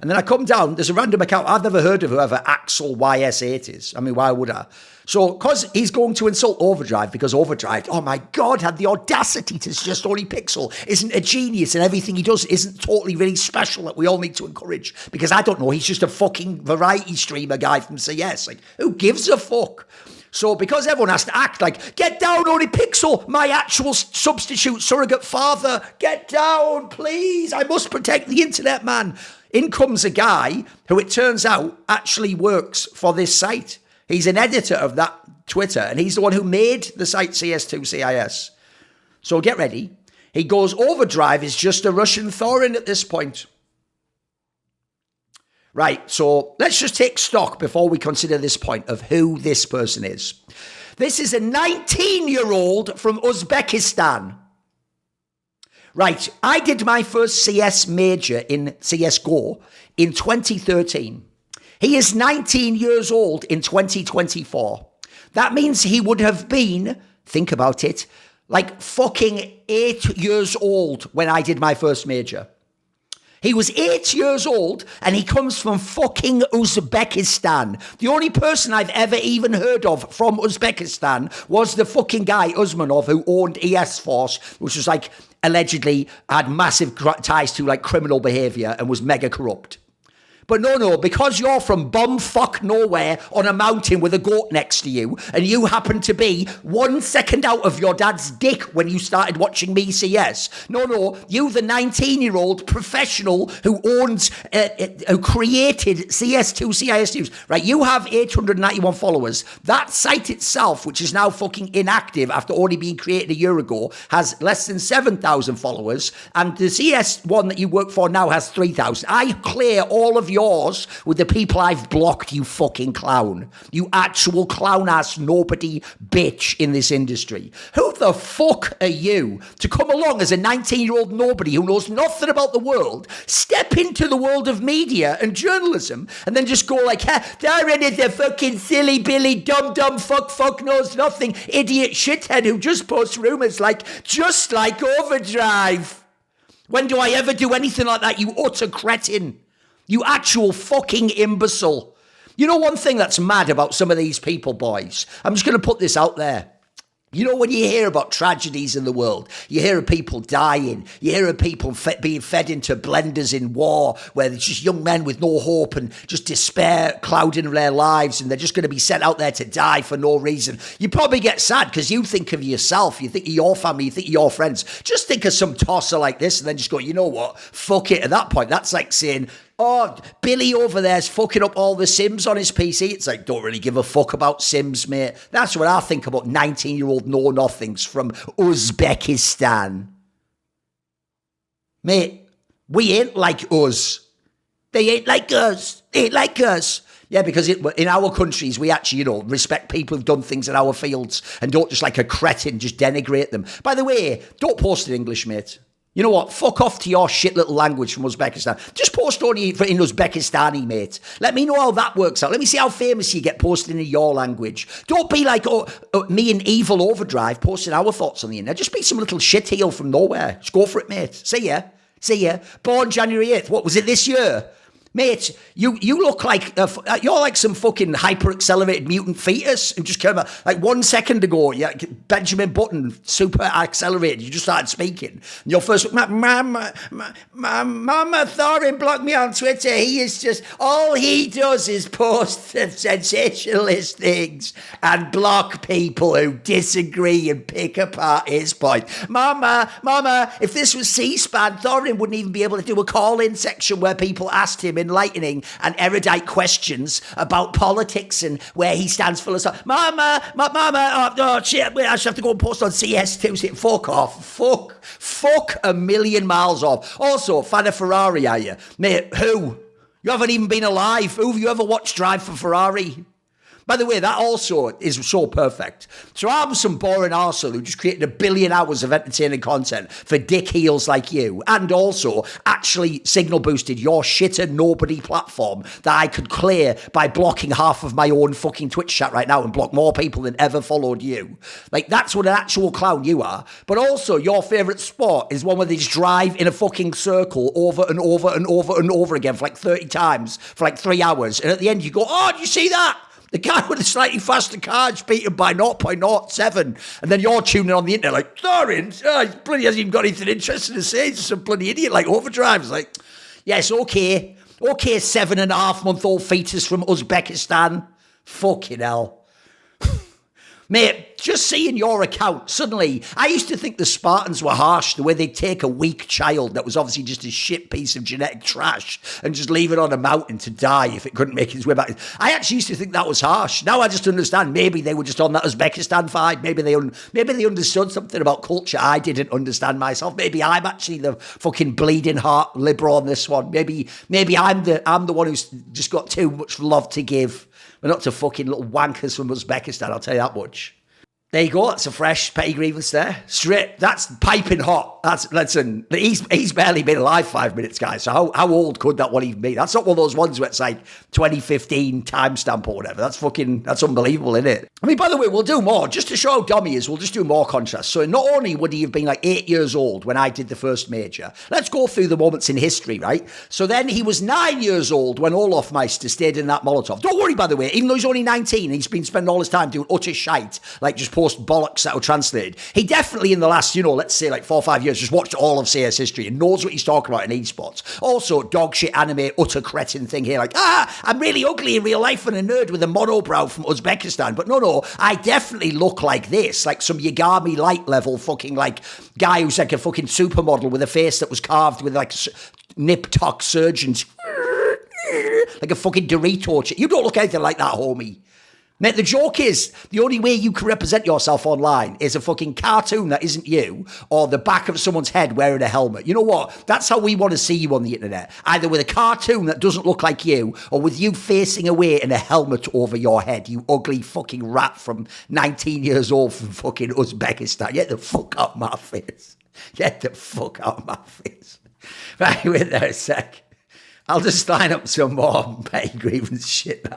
And then I come down, there's a random account. I've never heard of whoever Axel YS8 is. I mean, why would I? So, because he's going to insult Overdrive, because Overdrive, oh my God, had the audacity to suggest only Pixel isn't a genius and everything he does isn't totally really special that we all need to encourage. Because I don't know, he's just a fucking variety streamer guy from CS. Like, who gives a fuck? So, because everyone has to act like, get down, only Pixel, my actual substitute surrogate father, get down, please, I must protect the internet, man. In comes a guy who it turns out actually works for this site. He's an editor of that Twitter, and he's the one who made the site CS2CIS. So get ready. He goes, Overdrive is just a Russian Thorin at this point. Right, so let's just take stock before we consider this point of who this person is. This is a 19-year-old from Uzbekistan. Right, I did my first CS major in CSGO in 2013. He is 19 years old in 2024. That means he would have been, think about it, like fucking 8 years old when I did my first major. He was 8 years old and he comes from fucking Uzbekistan. The only person I've ever even heard of from Uzbekistan was the fucking guy, Usmanov, who owned ES Force, which was like allegedly had massive ties to like criminal behavior and was mega corrupt. But no, because you're from bumfuck nowhere on a mountain with a goat next to you, and you happen to be 1 second out of your dad's dick when you started watching me CS. No, you the 19-year-old professional who owns, who created CS2 CIS News, right? You have 891 followers. That site itself, which is now fucking inactive after only being created a year ago, has less than 7,000 followers, and the CS one that you work for now has 3,000. I clear all of yours with the people I've blocked, you fucking clown. You actual clown-ass nobody bitch in this industry. Who the fuck are you to come along as a 19-year-old nobody who knows nothing about the world, step into the world of media and journalism, and then just go like, Thorin is a fucking silly Billy, dumb, fuck, knows nothing, idiot shithead who just posts rumours like, just like Overdrive. When do I ever do anything like that, you utter cretin? You actual fucking imbecile. You know one thing that's mad about some of these people, boys? I'm just going to put this out there. You know, when you hear about tragedies in the world, you hear of people dying, you hear of people being fed into blenders in war, where there's just young men with no hope and just despair clouding their lives, and they're just going to be sent out there to die for no reason. You probably get sad because you think of yourself, you think of your family, you think of your friends. Just think of some tosser like this and then just go, you know what, fuck it. At that point, that's like saying, oh, Billy over there's fucking up all the Sims on his PC. It's like, don't really give a fuck about Sims, mate. That's what I think about 19-year-old know-nothings from Uzbekistan. Mate, we ain't like us. They ain't like us. They ain't like us. Yeah, because in our countries, we actually, respect people who've done things in our fields and don't just like a cretin just denigrate them. By the way, don't post in English, mate. You know what? Fuck off to your shit little language from Uzbekistan. Just post only in Uzbekistani, mate. Let me know how that works out. Let me see how famous you get posted in your language. Don't be like me and Evil Overdrive posting our thoughts on the internet. Just be some little shitheel from nowhere. Just go for it, mate. See ya. Born January 8th. What was it this year? Mate, you look like you're like some fucking hyper-accelerated mutant fetus who just came out like 1 second ago. Yeah, Benjamin Button, super accelerated. You just started speaking. And your first, Mama Thorin blocked me on Twitter. He is just all he does is post sensationalist things and block people who disagree and pick apart his point. Mama, if this was C-SPAN, Thorin wouldn't even be able to do a call-in section where people asked him enlightening and erudite questions about politics and where he stands philosophy. Mama, oh shit, I should have to go and post on CS2. Fuck off. Fuck a million miles off. Also, fan of Ferrari, are you? Mate, who? You haven't even been alive. Who have you ever watched drive for Ferrari? By the way, that also is so perfect. So I'm some boring arsehole who just created 1 billion hours of entertaining content for dick heels like you, and also actually signal boosted your shitter nobody platform that I could clear by blocking half of my own fucking Twitch chat right now and block more people than ever followed you. Like, that's what an actual clown you are. But also, your favourite sport is one where they just drive in a fucking circle over and over and over and over again for like 30 times for like 3 hours. And at the end you go, oh, did you see that? The guy with a slightly faster car is beaten by 0.07. And then you're tuning on the internet like, Thorin, he bloody hasn't even got anything interesting to say. He's just some bloody idiot like Overdrive. It's like, yes, okay. Okay, 7.5-month-old fetus from Uzbekistan. Fucking hell. Mate, just seeing your account, suddenly, I used to think the Spartans were harsh, the way they'd take a weak child that was obviously just a shit piece of genetic trash and just leave it on a mountain to die if it couldn't make its way back. I actually used to think that was harsh. Now I just understand, maybe they were just on that Uzbekistan vibe. Maybe they understood something about culture I didn't understand myself. Maybe I'm actually the fucking bleeding heart liberal on this one. Maybe I'm the one who's just got too much love to give. We're not to fucking little wankers from Uzbekistan, I'll tell you that much. There you go. That's a fresh petty grievance there. Straight. That's piping hot. Listen, he's barely been alive 5 minutes, guys. So how old could that one even be? That's not one of those ones where it's like 2015 timestamp or whatever. That's unbelievable, isn't it? I mean, by the way, we'll do more. Just to show how dumb he is, we'll just do more contrast. So not only would he have been like 8 years old when I did the first major, let's go through the moments in history, right? So then he was 9 years old when Olaf Meister stayed in that Molotov. Don't worry, by the way, even though he's only 19, he's been spending all his time doing utter shite, like just post bollocks that are translated. He definitely in the last, let's say like 4 or 5 years, just watched all of CS history and knows what he's talking about in esports. Also, dog shit anime, utter cretin thing here, like, I'm really ugly in real life and a nerd with a monobrow from Uzbekistan. But no, I definitely look like this, like some Yagami Light level fucking like guy who's like a fucking supermodel with a face that was carved with like nip-tuck surgeons. Like a fucking Dorito chip. You don't look anything like that, homie. Mate, the joke is, the only way you can represent yourself online is a fucking cartoon that isn't you, or the back of someone's head wearing a helmet. You know what? That's how we want to see you on the internet. Either with a cartoon that doesn't look like you, or with you facing away in a helmet over your head, you ugly fucking rat from 19 years old from fucking Uzbekistan. Get the fuck out my face. Get the fuck out my face. Right, wait there a sec. I'll just line up some more petty grievance shit now.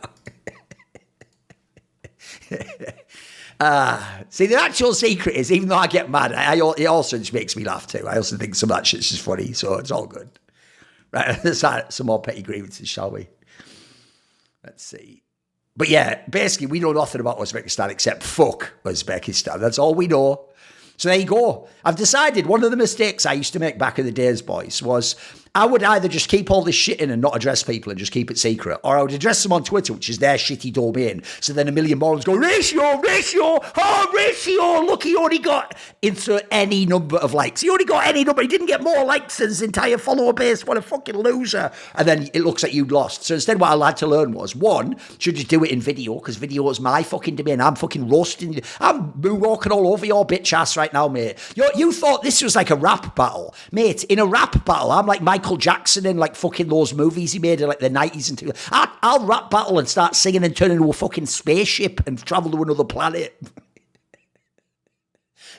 See, the actual secret is, even though I get mad, it also just makes me laugh too. I also think some of that shit's just funny, so it's all good. Right, let's add some more petty grievances, shall we? Let's see. But yeah, basically, we know nothing about Uzbekistan except fuck Uzbekistan. That's all we know. So there you go. I've decided one of the mistakes I used to make back in the days, boys, was I would either just keep all this shit in and not address people and just keep it secret, or I would address them on Twitter, which is their shitty domain. So then a million morons go, ratio, look, he only got, insert any number of likes. He only got any number. He didn't get more likes than his entire follower base. What a fucking loser. And then it looks like you'd lost. So instead what I had to learn was, one, should just do it in video, because video is my fucking domain. I'm fucking roasting you. I'm moonwalking all over your bitch ass right now, mate. You thought this was like a rap battle. Mate, in a rap battle, I'm like Michael Jackson in like fucking those movies he made in like the 90s and 2000s. I'll rap battle and start singing and turn into a fucking spaceship and travel to another planet.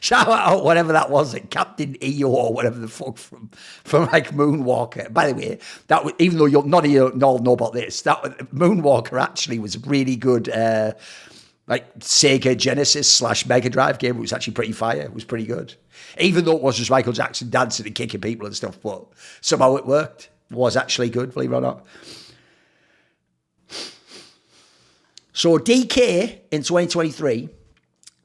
Shout out whatever that was, like Captain EO or whatever the fuck from like Moonwalker. By the way, that was, even though none of you all know about this, that Moonwalker actually was a really good like Sega Genesis / Mega Drive game. It was actually pretty fire. It was pretty good. Even though it was just Michael Jackson dancing and kicking people and stuff, but somehow it worked. It was actually good, believe it or not. So DK in 2023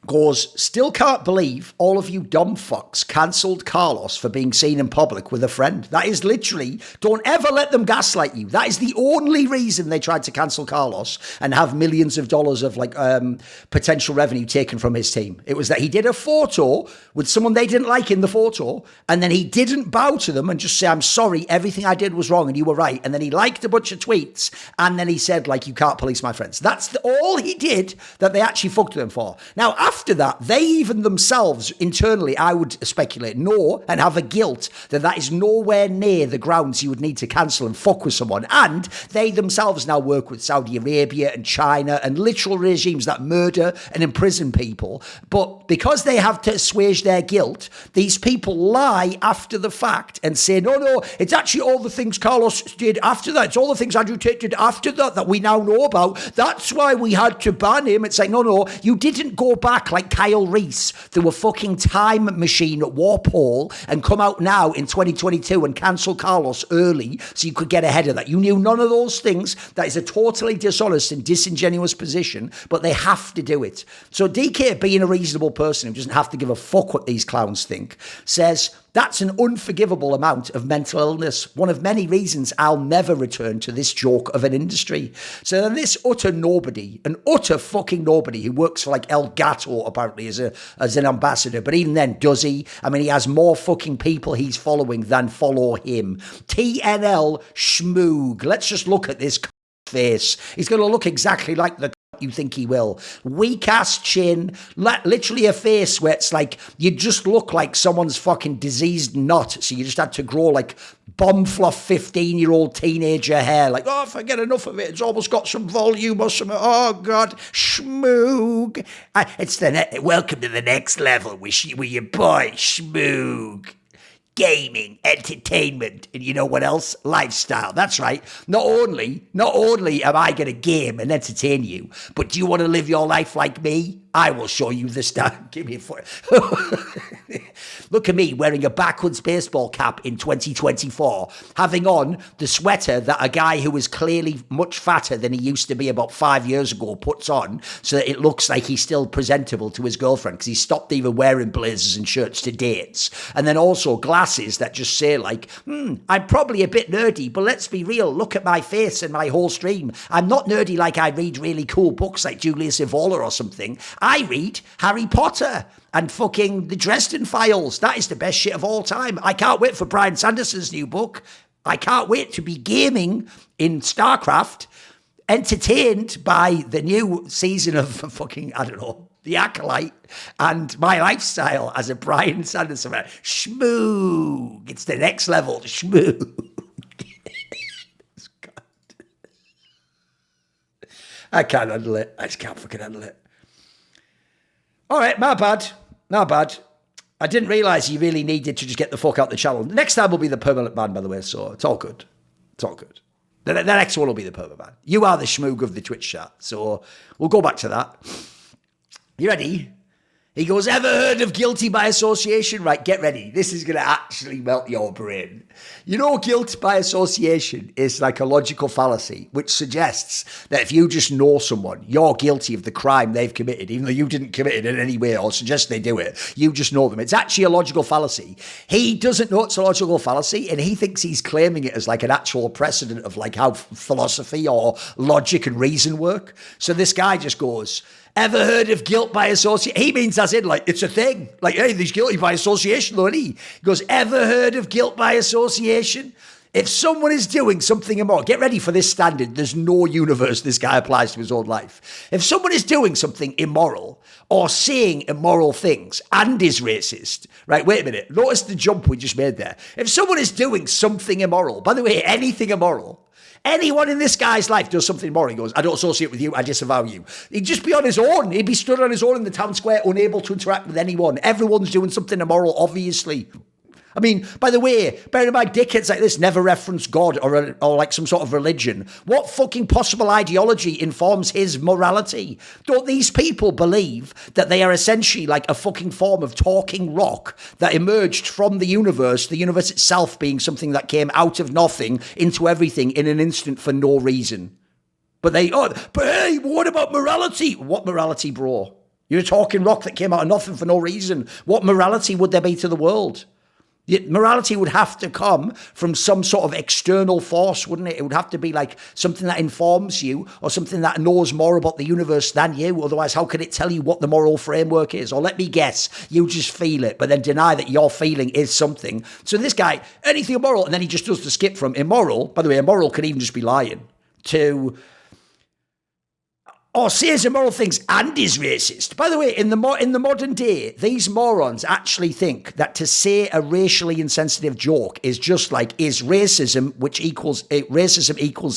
goes, still can't believe all of you dumb fucks cancelled Carlos for being seen in public with a friend. That is literally, don't ever let them gaslight you. That is the only reason they tried to cancel Carlos and have millions of dollars of like potential revenue taken from his team. It was that he did a photo with someone they didn't like in the photo, and then he didn't bow to them and just say, I'm sorry, everything I did was wrong and you were right. And then he liked a bunch of tweets, and then he said, like, you can't police my friends. That's all he did that they actually fucked with him for. Now, after that, they even themselves internally, I would speculate, know and have a guilt that that is nowhere near the grounds you would need to cancel and fuck with someone. And they themselves now work with Saudi Arabia and China and literal regimes that murder and imprison people. But because they have to assuage their guilt, these people lie after the fact and say, no, it's actually all the things Carlos did after that. It's all the things Andrew Tate did after that we now know about. That's why we had to ban him. It's like, no, you didn't go back like Kyle Reese through a fucking time machine warp hole and come out now in 2022 and cancel Carlos early so you could get ahead of that. You knew none of those things. That is a totally dishonest and disingenuous position, but they have to do it. So DK, being a reasonable person who doesn't have to give a fuck what these clowns think, says, that's an unforgivable amount of mental illness. One of many reasons I'll never return to this joke of an industry. So then this utter nobody, an utter fucking nobody who works for like El Gato apparently as an ambassador, but even then, does he? I mean, he has more fucking people he's following than follow him. TNL Schmoog. Let's just look at this face. He's going to look exactly like the you think he will. Weak ass chin, literally a face where it's like you just look like someone's fucking diseased nut, so you just had to grow like bomb fluff 15-year-old teenager hair, like, oh, if I get enough of it, it's almost got some volume or something. Oh god, Schmoog. It's welcome to the next level with your boy Schmoog. Gaming, entertainment, and you know what else? Lifestyle. That's right. Not only am I going to game and entertain you, but do you want to live your life like me? I will show you the stuff. Give me a foot. Look at me wearing a backwards baseball cap in 2024, having on the sweater that a guy who is clearly much fatter than he used to be about 5 years ago puts on so that it looks like he's still presentable to his girlfriend because he stopped even wearing blazers and shirts to dates. And then also glasses that just say like, I'm probably a bit nerdy, but let's be real. Look at my face and my whole stream. I'm not nerdy like I read really cool books like Julius Evola or something. I read Harry Potter and fucking the Dresden Files. That is the best shit of all time. I can't wait for Bryan Sanderson's new book. I can't wait to be gaming in StarCraft, entertained by the new season of fucking, I don't know, The Acolyte, and my lifestyle as a Bryan Sanderson. Schmoog. It's the next level. Schmoog. I can't handle it. I just can't fucking handle it. All right, my bad. I didn't realise you really needed to just get the fuck out the channel. Next time will be the permanent ban, by the way, so it's all good. It's all good. The next one will be the permanent ban. You are the Schmoog of the Twitch chat, so we'll go back to that. You ready? He goes, ever heard of guilty by association? Right, get ready. This is going to actually melt your brain. You know, guilt by association is like a logical fallacy, which suggests that if you just know someone, you're guilty of the crime they've committed, even though you didn't commit it in any way or suggest they do it. You just know them. It's actually a logical fallacy. He doesn't know it's a logical fallacy, and he thinks he's claiming it as like an actual precedent of like how philosophy or logic and reason work. So this guy just goes, ever heard of guilt by association? He means as in, like, it's a thing. Like, hey, he's guilty by association, though, isn't he? He goes, ever heard of guilt by association? If someone is doing something immoral, get ready for this standard. There's no universe this guy applies to his own life. If someone is doing something immoral or saying immoral things and is racist, right, wait a minute. Notice the jump we just made there. If someone is doing something immoral, by the way, anything immoral, anyone in this guy's life does something immoral, he goes, I don't associate with you, I disavow you. He'd just be on his own. He'd be stood on his own in the town square, unable to interact with anyone. Everyone's doing something immoral, obviously. I mean, by the way, bear in mind, dickheads like this never reference God or like some sort of religion. What fucking possible ideology informs his morality? Don't these people believe that they are essentially like a fucking form of talking rock that emerged from the universe itself being something that came out of nothing into everything in an instant for no reason? But hey, what about morality? What morality, bro? You're a talking rock that came out of nothing for no reason. What morality would there be to the world? Morality would have to come from some sort of external force, wouldn't it? It would have to be like something that informs you or something that knows more about the universe than you. Otherwise, how can it tell you what the moral framework is? Or let me guess, you just feel it, but then deny that your feeling is something. So this guy, anything immoral, and then he just does the skip from immoral. By the way, immoral can even just be lying to... or says immoral things and is racist. By the way, in the modern day, these morons actually think that to say a racially insensitive joke is just like, is racism, which equals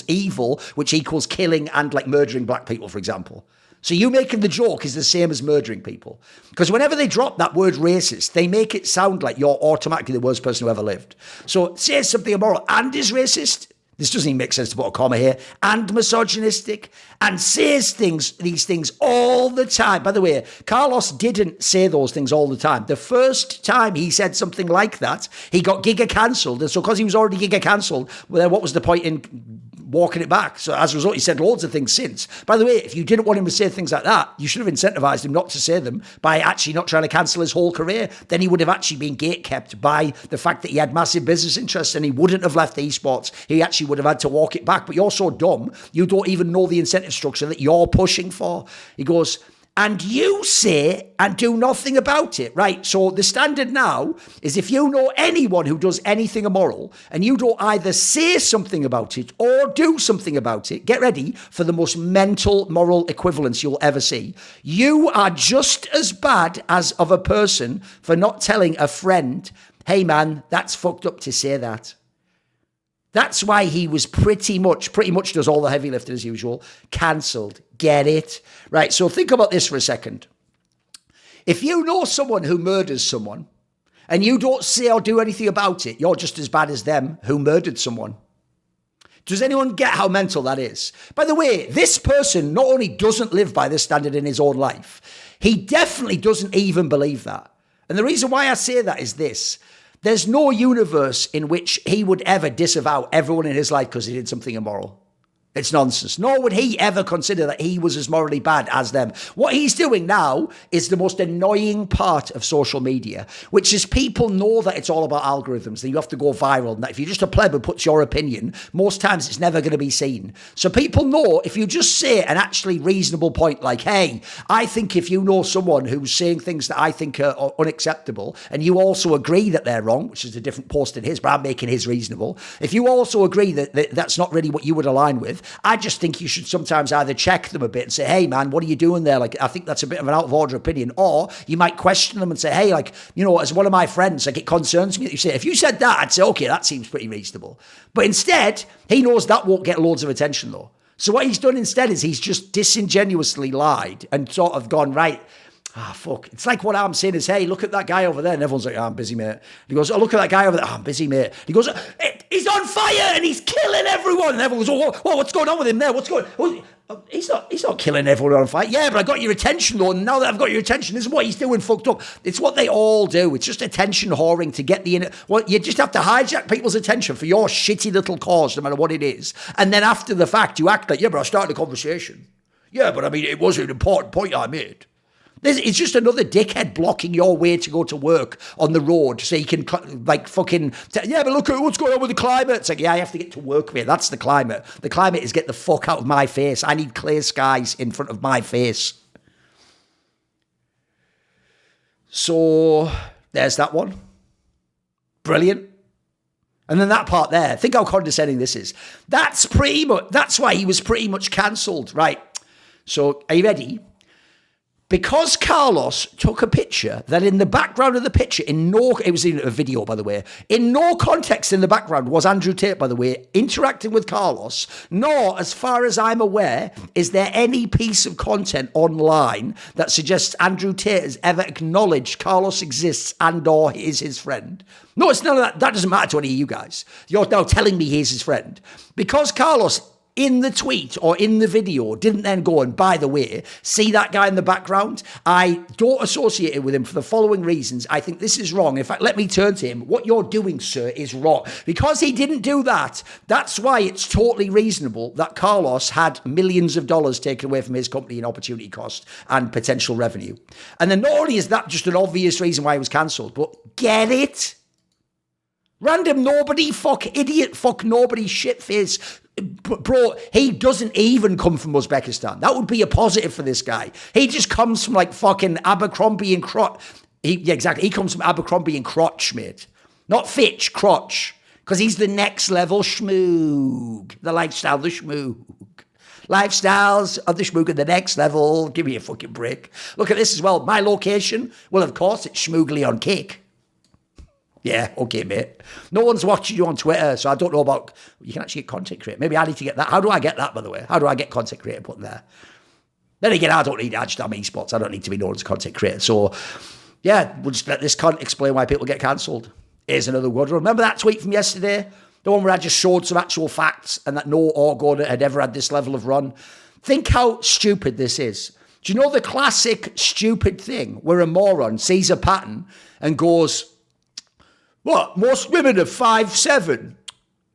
evil, which equals killing and like murdering black people, for example. So you making the joke is the same as murdering people. Because whenever they drop that word racist, they make it sound like you're automatically the worst person who ever lived. So say something immoral and is racist. This doesn't even make sense to put a comma here. And misogynistic. And says these things all the time. By the way, Carlos didn't say those things all the time. The first time he said something like that, he got Giga cancelled. And so because he was already Giga cancelled, well, then what was the point in walking it back? So as a result, he said loads of things since. By the way, if you didn't want him to say things like that, you should have incentivized him not to say them by actually not trying to cancel his whole career. Then he would have actually been gatekept by the fact that he had massive business interests and he wouldn't have left esports. He actually would have had to walk it back. But you're so dumb, you don't even know the incentive structure that you're pushing for. He goes... and you say and do nothing about it, right? So the standard now is if you know anyone who does anything immoral and you don't either say something about it or do something about it, get ready for the most mental moral equivalence you'll ever see. You are just as bad as of a person for not telling a friend, hey man, that's fucked up to say that. That's why he was pretty much does all the heavy lifting as usual, cancelled. Get it? Right, so think about this for a second. If you know someone who murders someone and you don't say or do anything about it, you're just as bad as them who murdered someone. Does anyone get how mental that is? By the way, this person not only doesn't live by this standard in his own life, he definitely doesn't even believe that. And the reason why I say that is this. There's no universe in which he would ever disavow everyone in his life because he did something immoral. It's nonsense. Nor would he ever consider that he was as morally bad as them. What he's doing now is the most annoying part of social media, which is people know that it's all about algorithms, that you have to go viral, and that if you're just a pleb who puts your opinion, most times it's never going to be seen. So people know if you just say an actually reasonable point like, hey, I think if you know someone who's saying things that I think are unacceptable, and you also agree that they're wrong, which is a different post than his, but I'm making his reasonable. If you also agree that that's not really what you would align with, I just think you should sometimes either check them a bit and say, hey, man, what are you doing there? Like, I think that's a bit of an out of order opinion. Or you might question them and say, hey, like, you know, as one of my friends, like, it concerns me that you say, if you said that, I'd say, okay, that seems pretty reasonable. But instead, he knows that won't get loads of attention, though. So what he's done instead is he's just disingenuously lied and sort of gone, right, fuck. It's like what I'm saying is, hey, look at that guy over there. And everyone's like, I'm busy, mate. He goes, oh, look at that guy over there. I'm busy, mate. He goes, he's on fire and he's killing everyone. And everyone goes, oh, what's going on with him there? What's going on? He's not killing everyone on fire. Yeah, but I got your attention, though. And now that I've got your attention, this is what he's doing fucked up. It's what they all do. It's just attention whoring to get the... Well, you just have to hijack people's attention for your shitty little cause, no matter what it is. And then after the fact, you act like, yeah, but I started a conversation. Yeah, but I mean, it was an important point I made. It's just another dickhead blocking your way to go to work on the road so you can, like, fucking... yeah, but look at what's going on with the climate. It's like, yeah, I have to get to work, mate. That's the climate. The climate is get the fuck out of my face. I need clear skies in front of my face. So, there's that one. Brilliant. And then that part there, think how condescending this is. That's why he was pretty much cancelled, right? So, are you ready? Because Carlos took a picture that in the background of the picture, it was in a video, by the way, in no context in the background was Andrew Tate, by the way, interacting with Carlos, nor, as far as I'm aware, is there any piece of content online that suggests Andrew Tate has ever acknowledged Carlos exists and or is his friend. No, it's none of that. That doesn't matter to any of you guys. You're now telling me he's his friend. Because Carlos in the tweet or in the video didn't then go, and by the way, see that guy in the background? I don't associate it with him for the following reasons. I think this is wrong. In fact, let me turn to him. What you're doing, sir, is wrong. Because he didn't do that, that's why it's totally reasonable that Carlos had millions of dollars taken away from his company in opportunity cost and potential revenue. And then not only is that just an obvious reason why he was cancelled, but get it? Random nobody, fuck idiot, fuck nobody, shitface. Bro, he doesn't even come from Uzbekistan. That would be a positive for this guy. He just comes from like fucking Abercrombie and Crotch. Yeah, exactly. He comes from Abercrombie and Crotch, mate. Not Fitch, Crotch. Because he's the next level schmoog. The lifestyle of the schmoog. Lifestyles of the schmoog at the next level. Give me a fucking break. Look at this as well. My location. Well, of course, it's schmoogly on cake. Yeah, okay, mate. No one's watching you on Twitter, so I don't know about... You can actually get content creator. Maybe I need to get that. How do I get that, by the way? How do I get content creator put in there? Then again, I don't need Hashtag esports. I don't need to be known as a content creator. So, yeah, we'll just let this cunt explain why people get cancelled. Here's another good one. Remember that tweet from yesterday? The one where I just showed some actual facts and that no Orgon had ever had this level of run? Think how stupid this is. Do you know the classic stupid thing where a moron sees a pattern and goes... What? Most women are 5'7".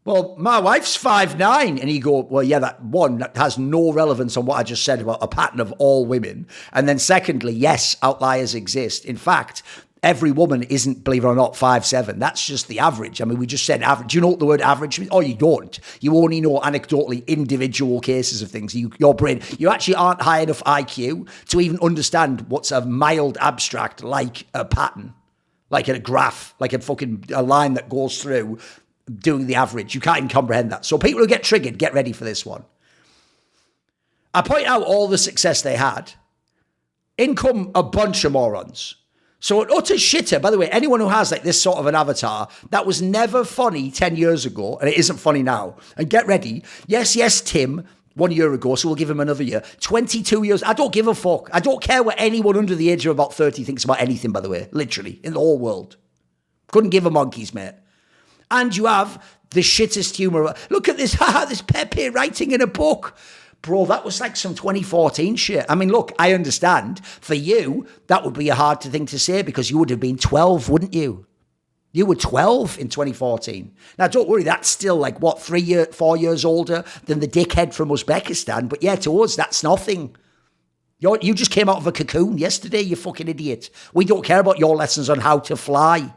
Well, my wife's 5'9". And you go, well, yeah, that has no relevance on what I just said about a pattern of all women. And then secondly, yes, outliers exist. In fact, every woman isn't, believe it or not, 5'7". That's just the average. I mean, we just said average. Do you know what the word average means? Oh, you don't. You only know anecdotally individual cases of things. Your brain, you actually aren't high enough IQ to even understand what's a mild abstract like a pattern. Like a graph, like a line that goes through doing the average. You can't even comprehend that. So people who get triggered, get ready for this one. I point out all the success they had. In come a bunch of morons. So an utter shitter, by the way, anyone who has like this sort of an avatar, that was never funny 10 years ago, and it isn't funny now. And get ready. Yes, Tim, 1 year ago, so we'll give him another year. 22 years. I don't give a fuck. I don't care what anyone under the age of about 30 thinks about anything, by the way. Literally, in the whole world. Couldn't give a monkeys, mate. And you have the shittest humour. Look at this. This Pepe writing in a book. Bro, that was like some 2014 shit. I mean, look, I understand. For you, that would be a hard thing to say because you would have been 12, wouldn't you? You were 12 in 2014. Now, don't worry, that's still like, 4 years older than the dickhead from Uzbekistan. But yeah, to us, that's nothing. You just came out of a cocoon yesterday, you fucking idiot. We don't care about your lessons on how to fly.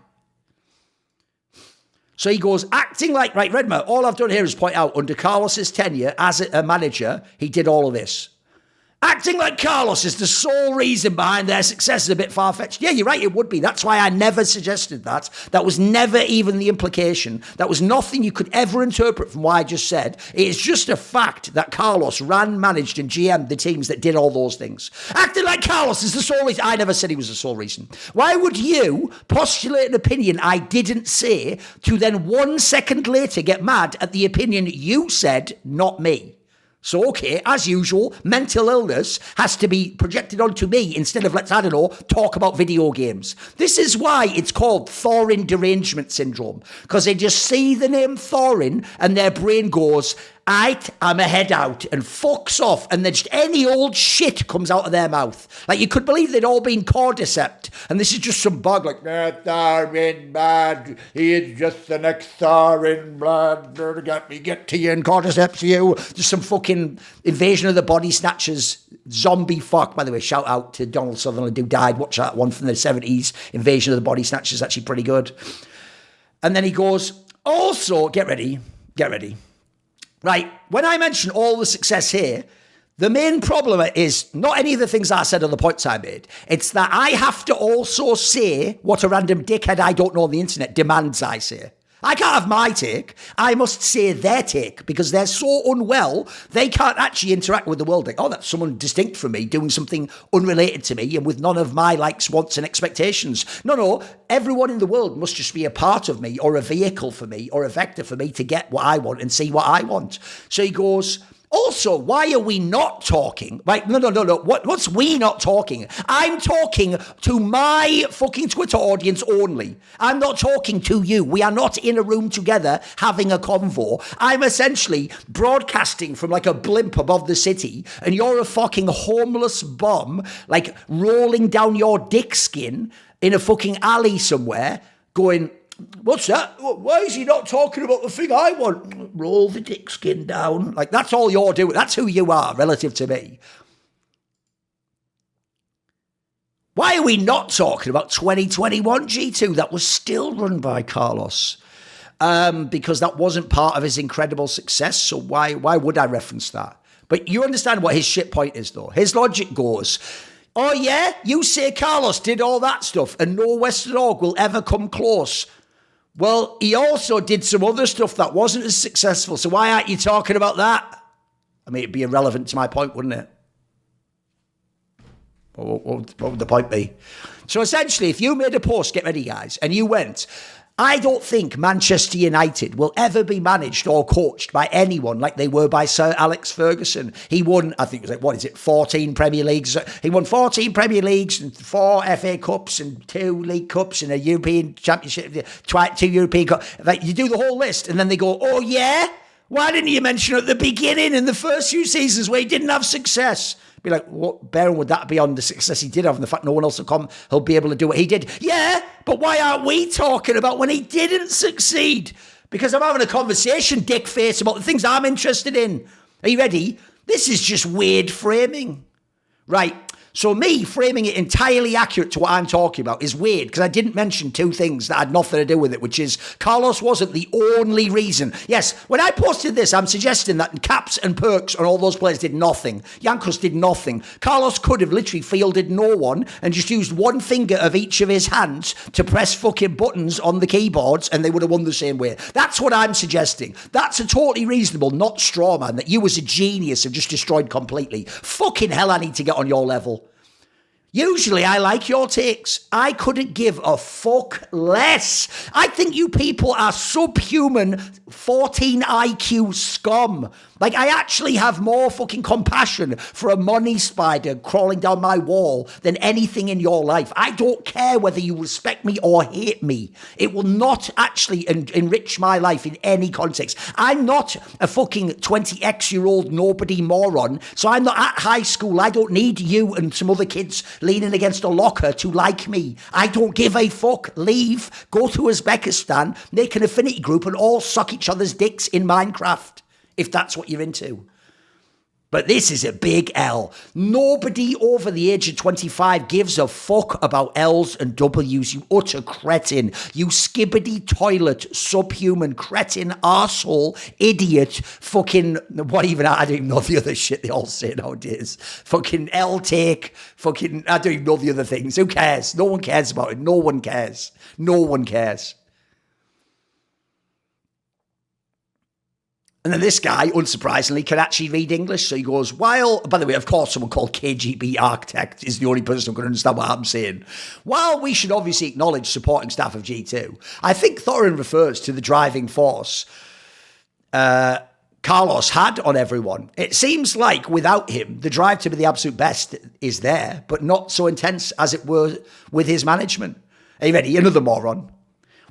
So he goes, acting like, right, Redmer, all I've done here is point out, under Carlos's tenure as a manager, he did all of this. Acting like Carlos is the sole reason behind their success is a bit far-fetched. Yeah, you're right, it would be. That's why I never suggested that. That was never even the implication. That was nothing you could ever interpret from what I just said. It is just a fact that Carlos ran, managed, and GM'd the teams that did all those things. Acting like Carlos is the sole reason. I never said he was the sole reason. Why would you postulate an opinion I didn't say to then 1 second later get mad at the opinion you said, not me? So, okay, as usual, mental illness has to be projected onto me instead of, let's, I don't know, talk about video games. This is why it's called Thorin derangement syndrome. Because they just see the name Thorin and their brain goes, I'm a head out, and fucks off, and then just any old shit comes out of their mouth. Like, you could believe they'd all been cordycept, and this is just some bug, like, Thorin, blood, he is just the next Thorin, blood, get to you and cordyceps you. Just some fucking Invasion of the Body Snatchers zombie fuck. By the way, shout out to Donald Sutherland, who died. Watch that one from the 70s. Invasion of the Body Snatchers, actually pretty good. And then he goes, also, get ready. Right, when I mention all the success here, the main problem is not any of the things I said or the points I made. It's that I have to also say what a random dickhead I don't know on the internet demands I say. I can't have my take. I must say their take because they're so unwell, they can't actually interact with the world. Like, oh, that's someone distinct from me doing something unrelated to me and with none of my likes, wants and expectations. No, everyone in the world must just be a part of me or a vehicle for me or a vector for me to get what I want and see what I want. So he goes, Also, why are we not talking? Right? No. What's we not talking? I'm talking to my fucking Twitter audience only. I'm not talking to you. We are not in a room together having a convo. I'm essentially broadcasting from like a blimp above the city, and you're a fucking homeless bum, like rolling down your dick skin in a fucking alley somewhere, going, what's that? Why is he not talking about the thing I want? Roll the dick skin down. Like, that's all you're doing. That's who you are relative to me. Why are we not talking about 2021 G2 that was still run by Carlos? Because that wasn't part of his incredible success. So why would I reference that? But you understand what his shit point is, though. His logic goes, oh yeah, you say Carlos did all that stuff and no Western Org will ever come close. Well, he also did some other stuff that wasn't as successful, so why aren't you talking about that? I mean, it'd be irrelevant to my point, wouldn't it? What would the point be? So essentially, if you made a post, get ready, guys, and you went, I don't think Manchester United will ever be managed or coached by anyone like they were by Sir Alex Ferguson. He won, I think it was like, 14 Premier Leagues. He won 14 Premier Leagues and 4 FA Cups and 2 League Cups and a European Championship, 2 European Cups. Like, you do the whole list and then they go, oh yeah? Why didn't you mention at the beginning in the first few seasons where he didn't have success? Be like, what bearing would that be on the success he did have and the fact no one else will come, he'll be able to do what he did? Yeah, but why aren't we talking about when he didn't succeed? Because I'm having a conversation, dick face, about the things I'm interested in. Are you ready? This is just weird framing. Right. So me framing it entirely accurate to what I'm talking about is weird because I didn't mention 2 things that had nothing to do with it, which is Carlos wasn't the only reason. Yes, when I posted this, I'm suggesting that Caps and Perks and all those players did nothing. Jankos did nothing. Carlos could have literally fielded no one and just used one finger of each of his hands to press fucking buttons on the keyboards and they would have won the same way. That's what I'm suggesting. That's a totally reasonable, not straw man, that you as a genius have just destroyed completely. Fucking hell, I need to get on your level. Usually I like your takes. I couldn't give a fuck less. I think you people are subhuman 14 IQ scum. Like, I actually have more fucking compassion for a money spider crawling down my wall than anything in your life. I don't care whether you respect me or hate me. It will not actually enrich my life in any context. I'm not a fucking 20x-year-old nobody moron, so I'm not at high school. I don't need you and some other kids leaning against a locker to like me. I don't give a fuck. Leave, go to Uzbekistan, make an affinity group and all suck each other's dicks in Minecraft, if that's what you're into. But this is a big L. Nobody over the age of 25 gives a fuck about L's and W's, you utter cretin. You skibbity toilet, subhuman cretin, arsehole, idiot, fucking, what even, I don't even know the other shit they all say nowadays. Fucking L-take, fucking, I don't even know the other things. Who cares? No one cares about it. No one cares. No one cares. And then this guy, unsurprisingly, can actually read English. So he goes, while, by the way, of course, someone called KGB Architect is the only person who can understand what I'm saying. While we should obviously acknowledge supporting staff of G2, I think Thorin refers to the driving force Carlos had on everyone. It seems like without him, the drive to be the absolute best is there, but not so intense as it were with his management. Are you ready? Another moron.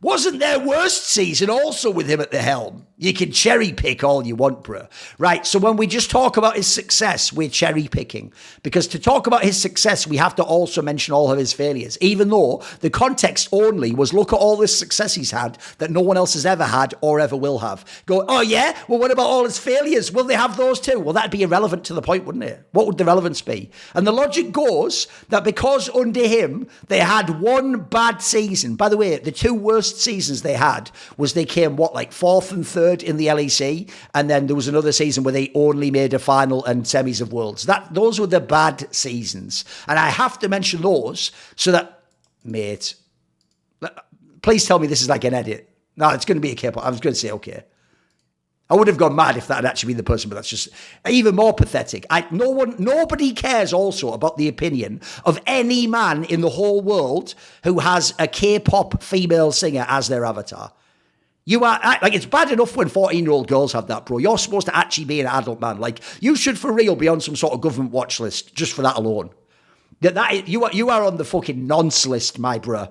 Wasn't their worst season also with him at the helm? You can cherry pick all you want, bro. Right, so when we just talk about his success, we're cherry picking. Because to talk about his success, we have to also mention all of his failures. Even though the context only was look at all this success he's had that no one else has ever had or ever will have. Go, oh yeah? Well, what about all his failures? Will they have those too? Well, that'd be irrelevant to the point, wouldn't it? What would the relevance be? And the logic goes that because under him, they had one bad season. By the way, the 2 worst seasons they had was they came, like 4th and 3rd in the LEC, and then there was another season where they only made a final and semis of Worlds. Those were the bad seasons. And I have to mention those so that, mate, please tell me this is like an edit. No, it's going to be a K-pop. I was going to say, okay. I would have gone mad if that had actually been the person, but that's just even more pathetic. Nobody cares also about the opinion of any man in the whole world who has a K-pop female singer as their avatar. You are, like, it's bad enough when 14-year-old girls have that, bro. You're supposed to actually be an adult man. Like, you should for real be on some sort of government watch list just for that alone. You are on the fucking nonce list, my bro.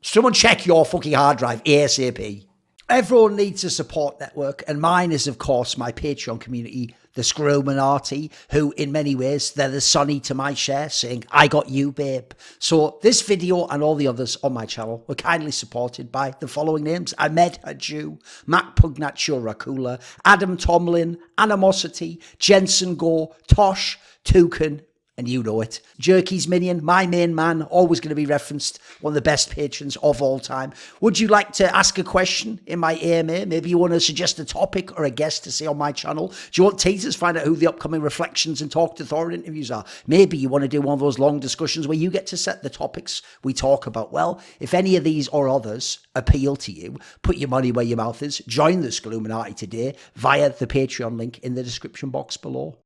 Someone check your fucking hard drive ASAP. Everyone needs a support network, and mine is, of course, my Patreon community, the Screwminati, who, in many ways, they're the Sonny to my Cher, saying, I got you, babe. So this video and all the others on my channel were kindly supported by the following names: Ahmed Hadjou, Mac Pugnatio Rajcula, Adam Tomlin, Animosity, Jensen Goh, Tosh, Tooorin, and you know it. Jerky's Minion, my main man, always going to be referenced, one of the best patrons of all time. Would you like to ask a question in my AMA? Maybe you want to suggest a topic or a guest to say on my channel? Do you want teasers? Find out who the upcoming Reflections and Talk to Thorin interviews are. Maybe you want to do one of those long discussions where you get to set the topics we talk about. Well, if any of these or others appeal to you, put your money where your mouth is. Join the Screwminati today via the Patreon link in the description box below.